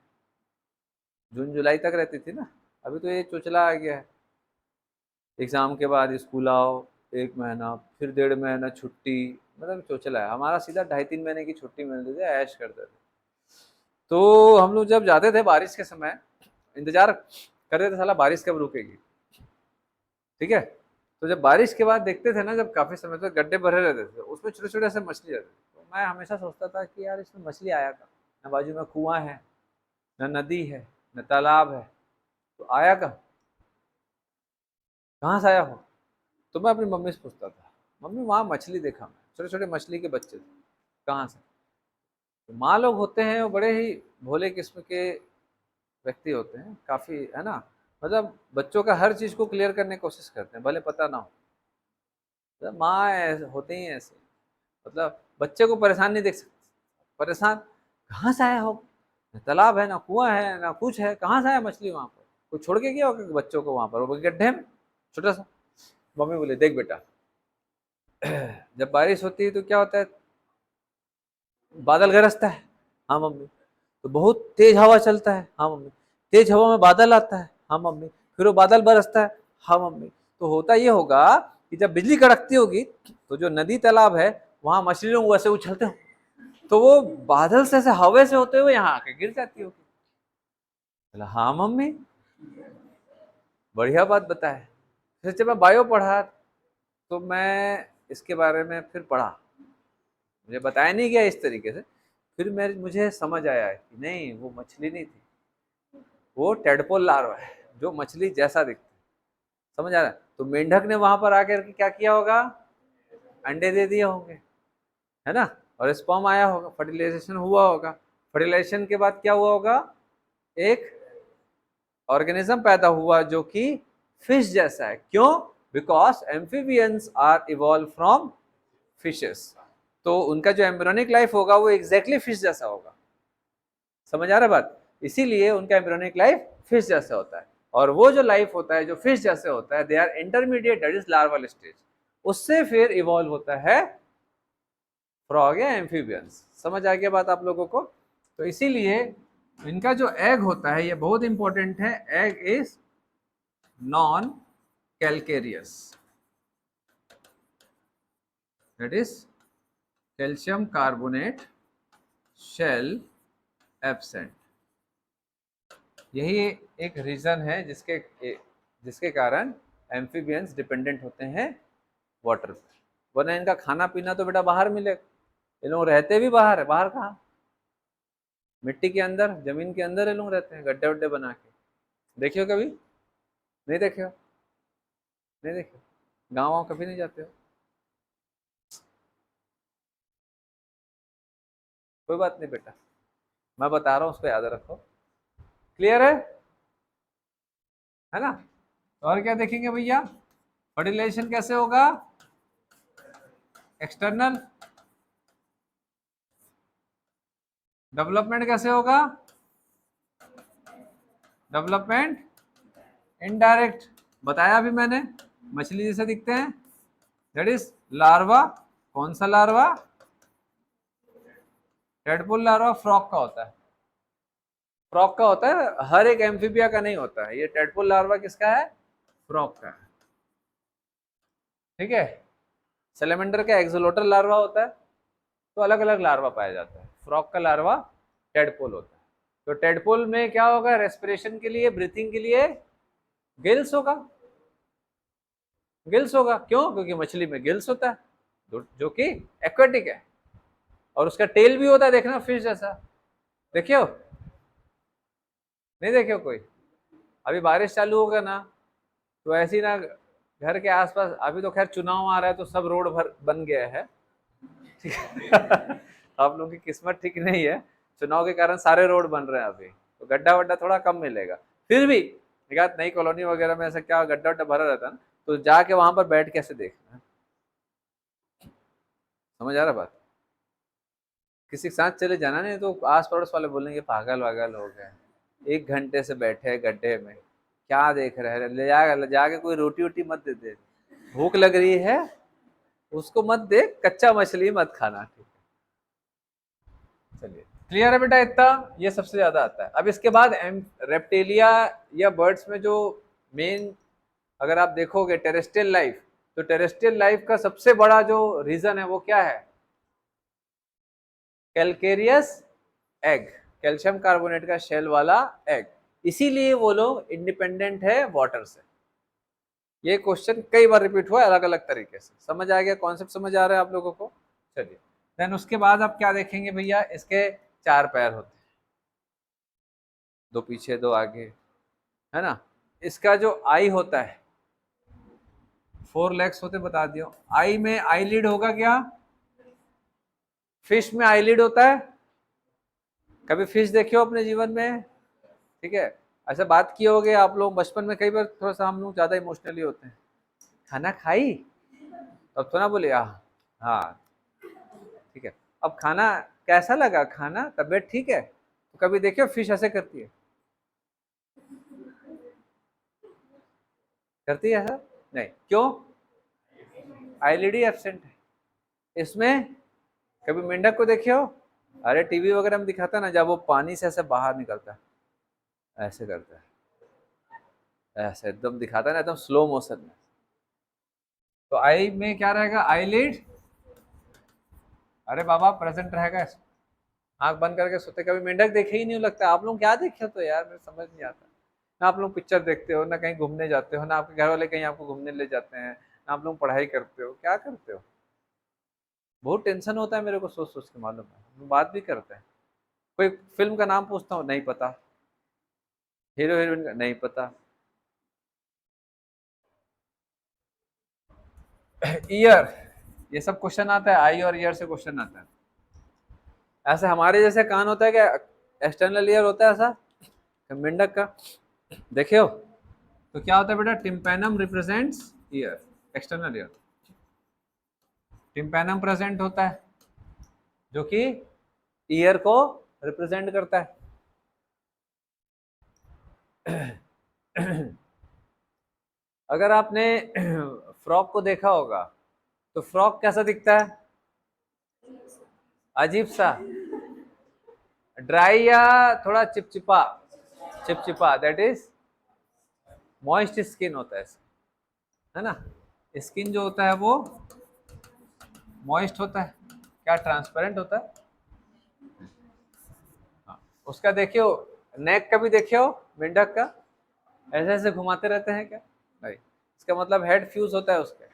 जून जुलाई तक रहती थी ना, अभी तो ये चुचला आ गया है, एग्जाम के बाद स्कूल आओ, एक महीना फिर 1.5 महीना छुट्टी, मतलब चोचला है हमारा, सीधा 2.5-3 महीने की छुट्टी मिलती थी, ऐश करते थे। तो हम लोग जब जाते थे बारिश के समय, इंतजार करते थे साला बारिश कब रुकेगी, ठीक है। तो जब बारिश के बाद देखते थे ना, जब काफी समय तक गड्ढे भरे रहते थे उसमें छोटे छोटे ऐसे मछली रहते थे, तो मैं हमेशा सोचता था कि यार इसमें मछली आया कहाँ, न बाजू में कुआं है, न नदी है, न तालाब है, तो आया कहाँ से आया हो। तो मैं अपनी मम्मी से पूछता था, मम्मी वहाँ मछली देखा मैं, छोटे छोटे मछली के बच्चे थे, कहाँ से। तो माँ लोग होते हैं वो बड़े ही भोले किस्म के व्यक्ति होते हैं काफी, है ना, मतलब बच्चों का हर चीज को क्लियर करने की कोशिश करते हैं भले पता ना हो, मतलब माँ होते ही ऐसे, मतलब बच्चे को परेशान नहीं देख सकते, परेशान, कहाँ से आया हो, न तालाब है, ना कुआं है, ना कुछ है, कहाँ से आया मछली वहां पर, कोई छोड़ के गया होगा बच्चों को वहां पर वो गड्ढे में छोटा सा। मम्मी बोले देख बेटा, जब बारिश होती है तो क्या होता है, बादल गरजता है, हाँ मम्मी, तो बहुत तेज हवा चलता है, हाँ मम्मी, तेज हवा में बादल आता है, हाँ मम्मी, फिर वो बादल बरसता है, हाँ मम्मी। तो होता ये होगा कि जब बिजली कड़कती होगी तो जो नदी तालाब है वहां मछली लोग वैसे उछलते हो, तो वो बादल से ऐसे हवा से होते हुए यहाँ आके गिर जाती होगी। बोला हाँ मम्मी, बढ़िया बात बताए। फिर जब मैं बायो पढ़ा तो मैं इसके बारे में फिर पढ़ा, मुझे बताया नहीं गया इस तरीके से, फिर मुझे समझ आया कि नहीं वो मछली नहीं थी, वो टेडपोल लार्वा है जो मछली जैसा दिखता है, समझ आ रहा है। तो मेंढक ने वहां पर आकर के क्या किया होगा, अंडे दे दिए होंगे, है ना, और स्पर्म आया होगा, फर्टिलाइजेशन हुआ होगा, फर्टिलाइजेशन के बाद क्या हुआ होगा, एक ऑर्गेनिज्म पैदा हुआ जो कि फिश जैसा है, क्यों, because amphibians are evolve from fishes, तो उनका जो एम्ब्रियोनिक लाइफ होगा वो एग्जैक्टली फिश जैसा होगा, समझ आ रहा है बात, इसीलिए उनका एम्ब्रियोनिक लाइफ फिश जैसा होता है। और वो जो लाइफ होता है जो फिश जैसे होता है, they are intermediate, that is larval stage, उससे फिर इवॉल्व होता है फ्रॉग या एम्फीबियंस, समझ आ गया बात आप लोगों को। तो इसीलिए इनका जो एग होता है ये बहुत इंपॉर्टेंट है, egg is non calcareous, that is calcium carbonate shell absent. यही एक रीजन है जिसके जिसके कारण एम्फीबियंस डिपेंडेंट होते हैं वाटर पर, वरना इनका खाना पीना तो बेटा बाहर मिलेगा, ये लोग रहते भी बाहर है, बाहर कहाँ, मिट्टी के अंदर, जमीन के अंदर ये लोग रहते हैं गड्ढे वड्ढे बना के, देखियो कभी, नहीं देखे हो, नहीं देखे, गाँव वाँव कभी नहीं जाते हो, कोई बात नहीं बेटा, मैं बता रहा हूं, उसको याद रखो। क्लियर है ना? और क्या देखेंगे भैया? फर्टिलाइजेशन कैसे होगा? एक्सटर्नल। डेवलपमेंट कैसे होगा? Development indirect. बताया अभी मैंने, मछली जैसे दिखते हैं, दैट इज लार्वा। कौन सा लार्वा? टेडपोल लार्वा फ्रॉग का होता है। फ्रॉग का होता है, हर एक एम्फीबिया का नहीं होता है। ये टेडपोल लार्वा किसका है? फ्रॉग का है। ठीक है। सेलेमेंडर का एक्सोलोटर लार्वा होता है, तो अलग अलग लार्वा पाया जाता है। फ्रॉग का लार्वा टेडपोल होता है। तो टेडपोल में क्या होगा? रेस्पिरेशन के लिए, ब्रीथिंग के लिए गिल्स होगा। गिल्स होगा क्यों? क्योंकि मछली में गिल्स होता है, जो कि एक्वेटिक है। और उसका टेल भी होता है, देखना फिश जैसा। देखियो, नहीं देखियो कोई? अभी बारिश चालू होगा ना, तो ऐसी ना घर के आसपास, अभी तो खैर चुनाव आ रहा है तो सब रोड भर बन गया है, ठीक है। आप लोगों की किस्मत ठीक नहीं है, चुनाव के कारण सारे रोड बन रहे हैं अभी, तो गड्ढा वड्ढा थोड़ा कम मिलेगा। फिर भी एक नई कॉलोनी वगैरह में ऐसा क्या गड्ढा वड्ढा भरा रहता है ना, तो जाके वहां पर बैठ कैसे देखना है। समझ आ रहा बात? किसी के साथ चले जाना, नहीं तो आस पड़ोस वाले बोलेंगे पागल वागल हो गए, 1 घंटे से बैठे हैं गड्ढे में, क्या देख रहे हैं। ले जाके कोई रोटी वोटी मत दे दे, भूख लग रही है उसको मत दे, कच्चा मछली मत खाना, ठीक है। चलिए, क्लियर है बेटा? इतना ये सबसे ज्यादा आता है। अब इसके बाद रेप्टेलिया या बर्ड्स में जो मेन, अगर आप देखोगे टेरेस्ट्रियल लाइफ, तो टेरेस्ट्रियल लाइफ का सबसे बड़ा जो रीजन है वो क्या है? कैलकेरियस एग, कैल्शियम कार्बोनेट का शेल वाला एग। इसीलिए वो लोग इंडिपेंडेंट है वाटर से। ये क्वेश्चन कई बार रिपीट हुआ है अलग अलग तरीके से। समझ आ गया? कॉन्सेप्ट समझ आ रहा है आप लोगों को? चलिए, देन उसके बाद आप क्या देखेंगे भैया? इसके 4 पैर होते हैं, 2 पीछे 2 आगे, है ना। इसका जो आई होता है, 4 लेग्स होते, बता दियो। आई में आईलिड होगा क्या? फिश में आईलिड होता है? कभी फिश देखियो अपने जीवन में? ठीक है। ऐसा बात किए होगे आप लोग बचपन में, कई बार थोड़ा सा हम लोग ज्यादा इमोशनली होते हैं, खाना खाई, तब तो ना बोले हाँ ठीक है। अब खाना कैसा लगा? खाना, तबीयत ठीक है? तो कभी देखियो फिश ऐसे करती है? करती है ऐसा? नहीं, क्यों? आईलिड ही एब्सेंट है इसमें। कभी मेंढक को देखियो? अरे टीवी वगैरह में दिखाता है ना, जब वो पानी से ऐसे बाहर निकलता है, ऐसे करता है, ऐसे एकदम दिखाता है ना, एकदम स्लो मोशन में। तो आई में क्या रहेगा? आईलिड। अरे बाबा प्रेजेंट रहेगा, आंख बंद करके सोते। कभी मेंढक देखे ही नहीं लगता। आप लोग क्या देखे हो तो यार, मेरे समझ नहीं आता। ना आप लोग पिक्चर देखते हो, ना कहीं घूमने जाते हो, ना आपके घर वाले कहीं आपको घूमने ले जाते हैं, ना आप लोग पढ़ाई करते हो, क्या करते हो? बहुत टेंशन होता है मेरे को सोच सोच के, मालूम है। हम बात भी करते हैं, कोई फिल्म का नाम पूछता हूँ, नहीं पता, हीरो हीरोइन का नहीं पता। ईयर, ये सब क्वेश्चन आता है, आई और ईयर से क्वेश्चन आता है। ऐसे हमारे जैसे कान होता है क्या? एक्सटर्नल ईयर होता है ऐसा मेंढक का, देखे हो? तो क्या होता है बेटा? Tympanum represents year, external ear. Tympanum present होता है जो कि ईयर को रिप्रेजेंट करता है। अगर आपने फ्रॉक को देखा होगा, तो फ्रॉक कैसा दिखता है? अजीब सा, ड्राई या थोड़ा चिपचिपा? चिपचिपा, दैट इज मॉइस्ट स्किन होता है ना। स्किन जो होता है वो मॉइस्ट होता है, क्या ट्रांसपेरेंट होता है? हाँ। उसका देखियो, नेक का भी देखियो मेंढक का, ऐसे ऐसे घुमाते रहते हैं क्या? नहीं, इसका मतलब हेड फ्यूज होता है उसके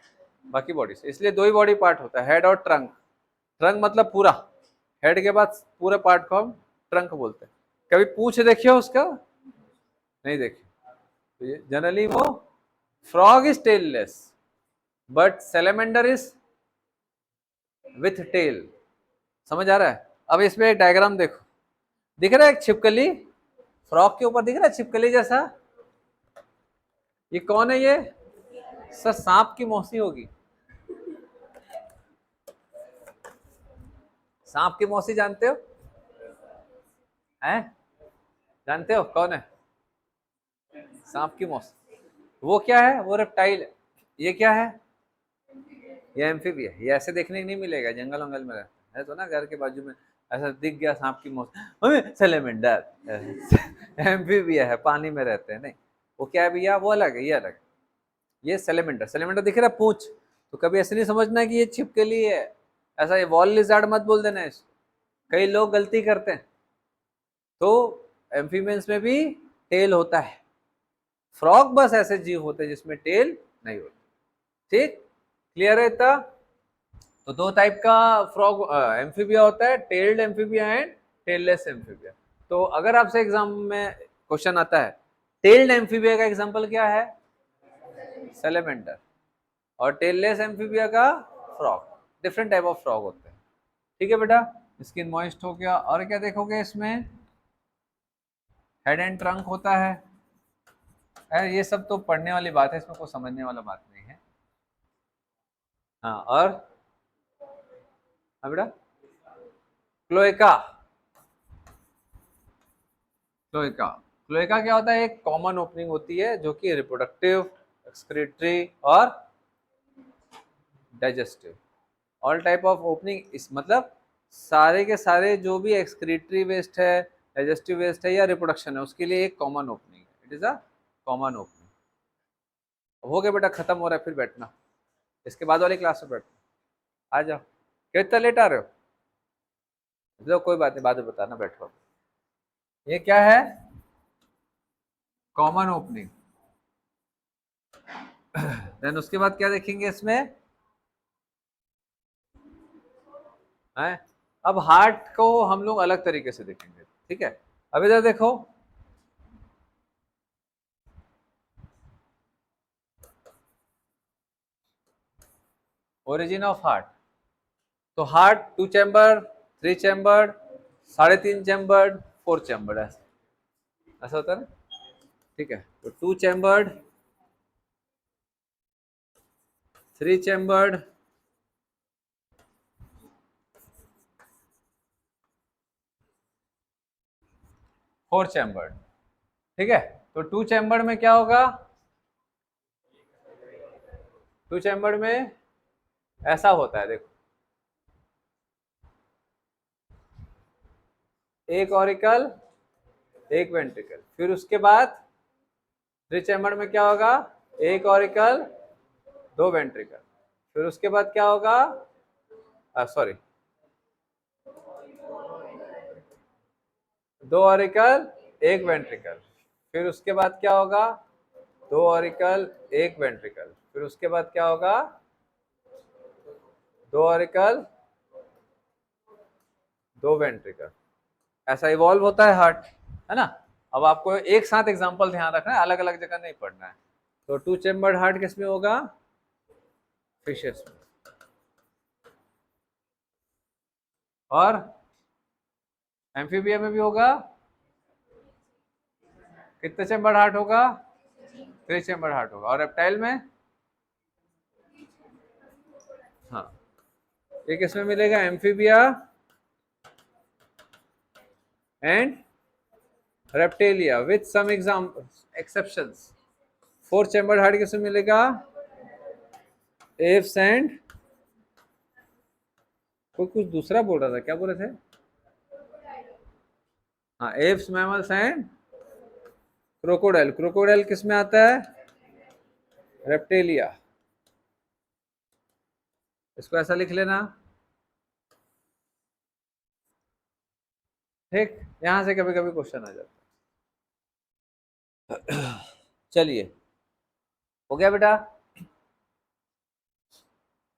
बाकी बॉडी से। इसलिए 2 ही बॉडी पार्ट होता है, हेड और ट्रंक। ट्रंक मतलब पूरा, हेड के बाद पूरे पार्ट को हम ट्रंक बोलते हैं। कभी पूछ देखियो उसका? नहीं देखियो। तो जनरली वो frog is tailless, but salamander is with tail. समझ आ रहा है? अब इसमें एक डायग्राम देखो, दिख रहा है एक छिपकली, फ्रॉग के ऊपर दिख रहा है छिपकली जैसा, ये कौन है ये? सर सांप की मौसी होगी। सांप की मौसी जानते हो? हैं? जानते हो कौन है सांप की मौसी? वो क्या है? वो रेप्टाइल है। ये क्या है? ये एम्फीबिया है। ये ऐसे देखने को नहीं मिलेगा, जंगल वंगल में रहता है तो ना, घर के बाजू में ऐसा दिख गया सांप की मौत, अबे सैलेमेंडर। एम्फीबिया है, पानी में रहते हैं। नहीं, वो क्या है भैया, वो अलग है, ये अलग है। ये सैलेमेंडर, सैलेमेंडर दिख रहा है पूंछ, तो कभी ऐसे नहीं समझना कि ये छिपकली है, ऐसा ये वॉल लिजार्ड मत बोल देना इसको, कई लोग गलती करते हैं। तो एम्फीबियंस में भी टेल होता है, फ्रॉग बस ऐसे जीव होते हैं जिसमें टेल नहीं होती। ठीक, क्लियर है इतना? तो दो टाइप का फ्रॉग एम्फीबिया होता है, tailed amphibia and tailless amphibia. तो अगर आपसे एग्जाम में क्वेश्चन आता है टेल्ड एम्फीबिया का एग्जांपल क्या है? सैलेमेंडर। और टेललेस एम्फीबिया का frog. Different type of frog होते हैं। ठीक है बेटा, स्किन मॉइस्ट हो गया। और क्या देखोगे इसमें? हेड एंड ट्रंक होता है। अरे ये सब तो पढ़ने वाली बात है, इसमें कोई समझने वाला बात नहीं है। हाँ, और हाँ बेटा, क्लोएका। क्लोएका, क्लोएका क्या होता है? एक कॉमन ओपनिंग होती है जो कि रिप्रोडक्टिव, एक्सक्रीटरी और digestive, all type of opening. इस मतलब सारे के सारे जो भी एक्सक्रीटरी वेस्ट है, डाइजेस्टिव वेस्ट है या रिप्रोडक्शन है, उसके लिए एक कॉमन ओपनिंग है। It is a common opening. हो गया बेटा, खत्म हो रहा है, फिर बैठना, इसके बाद वाली क्लास में बैठना। आ जाओ। कितना लेट आ रहे हो? चलो कोई बात नहीं, बाद में बताना, बैठो। ये क्या है? Common opening. देन उसके बाद क्या देखेंगे इसमें है? अब हार्ट को हम लोग अलग तरीके से देखेंगे, ठीक है? अब इधर देखो, ओरिजिन ऑफ हार्ट। तो heart 2 chamber, 3 chamber, 3.5 chamber, 4 chamber, ऐसा होता है ना? ठीक है, तो 2 चैम्बर्ड, 3 चैम्बर्ड, 4 चैम्बर्ड। ठीक है, तो 2 चैम्बर्ड में क्या होगा? 2 चैम्बर्ड में ऐसा होता है, देखो, एक ऑरिकल, एक वेंट्रिकल। फिर उसके बाद 3 चैम्बर्ड में क्या होगा? एक ऑरिकल, 2 वेंट्रिकल। फिर उसके बाद क्या होगा? सॉरी, 2 ऑरिकल, एक वेंट्रिकल। फिर उसके बाद क्या होगा? 2 ऑरिकल, एक वेंट्रिकल। फिर उसके बाद क्या होगा? 2 ऑरिकल, 2 वेंट्रिकल। ऐसा इवॉल्व होता है हार्ट, है ना? अब आपको एक साथ एग्जांपल ध्यान रखना है, अलग अलग जगह नहीं पढ़ना है। तो 2 चैम्बर्ड हार्ट किसमें होगा? फिशेस में। और एम्फीबिया में भी होगा। कितने चैम्बर्ड हार्ट होगा? 3 चैम्बर्ड हार्ट होगा। और रेप्टाइल में? हाँ, ये किसमें मिलेगा? Amphibia and reptilia with some exceptions. 4 chambered heart किसमें मिलेगा? एव्स एंड, कोई कुछ दूसरा बोल रहा था, क्या बोल रहे थे? हाँ, Aves, mammals and crocodile. Crocodile किस में आता है? रेप्टेलिया। इसको ऐसा लिख लेना, ठीक? यहां से कभी कभी क्वेश्चन आ जाता है। चलिए, हो गया बेटा?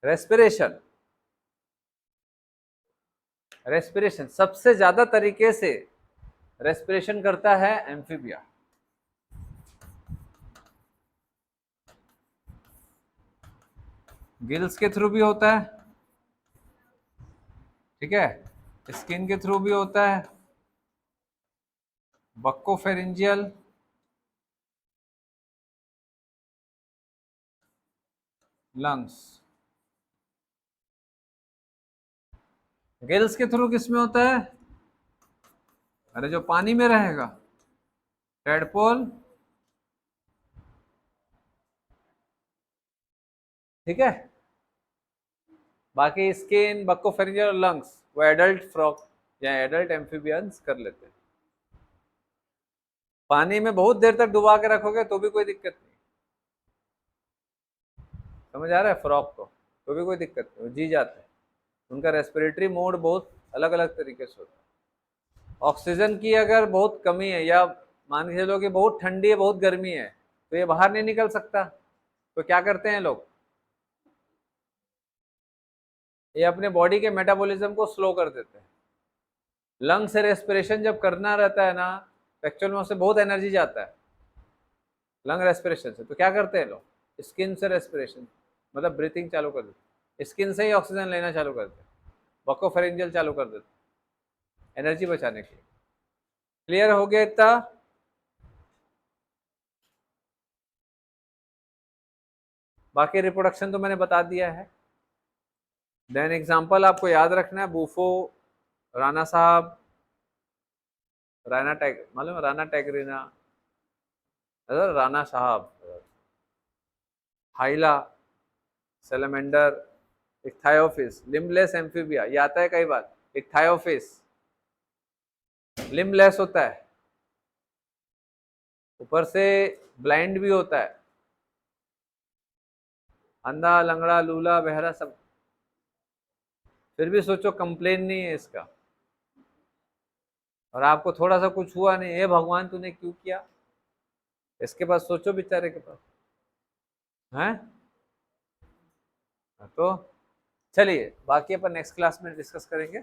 रेस्पिरेशन। रेस्पिरेशन सबसे ज्यादा तरीके से रेस्पिरेशन करता है एम्फीबिया। गिल्स के थ्रू भी होता है, ठीक है, स्किन के थ्रू भी होता है, बक्कोफेरिंजियल लंग्स। गिल्स के थ्रू किस में होता है? अरे जो पानी में रहेगा, टेडपोल, ठीक है। बाकी स्किन, बक्कोफेरिंजियल और लंग्स वो एडल्ट फ्रॉग या एडल्ट एम्फीबियंस कर लेते हैं। पानी में बहुत देर तक डुबा के रखोगे तो भी कोई दिक्कत नहीं, समझ आ रहा है फ्रॉग को, तो भी कोई दिक्कत नहीं, वो जी जाते हैं। उनका रेस्पिरेटरी मोड बहुत अलग अलग तरीके से होता है। ऑक्सीजन की अगर बहुत कमी है या मान के चलो कि बहुत ठंडी है, बहुत गर्मी है, तो ये बाहर नहीं निकल सकता, तो क्या करते हैं लोग, ये अपने बॉडी के मेटाबॉलिज्म को स्लो कर देते हैं। लंग से रेस्पिरेशन जब करना रहता है ना, एक्चुअल में उससे बहुत एनर्जी जाता है लंग रेस्पिरेशन से, तो क्या करते हैं लोग, स्किन से रेस्पिरेशन, मतलब ब्रीथिंग चालू कर देते, स्किन से ही ऑक्सीजन लेना चालू कर देते, बकोफेरिंजियल चालू कर देते, एनर्जी बचाने के लिए। क्लियर हो गया इतना? बाकी रिप्रोडक्शन तो मैंने बता दिया है। देन एग्जांपल आपको याद रखना है, बूफो, राणा साहब, राणा टैग मालूम, राणा टैगरीना, राणा साहब, हाइला, सेलेमेंडर, इक्थायोफिस, लिम्बलेस एम्फीबिया, ये आता है कई बार, इक्थायोफिस लिम्बलेस होता है, ऊपर से ब्लाइंड भी होता है, अंधा, लंगड़ा, लूला, बहरा सब, फिर भी सोचो कंप्लेन नहीं है इसका, और आपको थोड़ा सा कुछ हुआ नहीं, हे भगवान तूने क्यों किया, इसके पास सोचो बेचारे के पास है। तो चलिए बाकी अपन नेक्स्ट क्लास में डिस्कस करेंगे।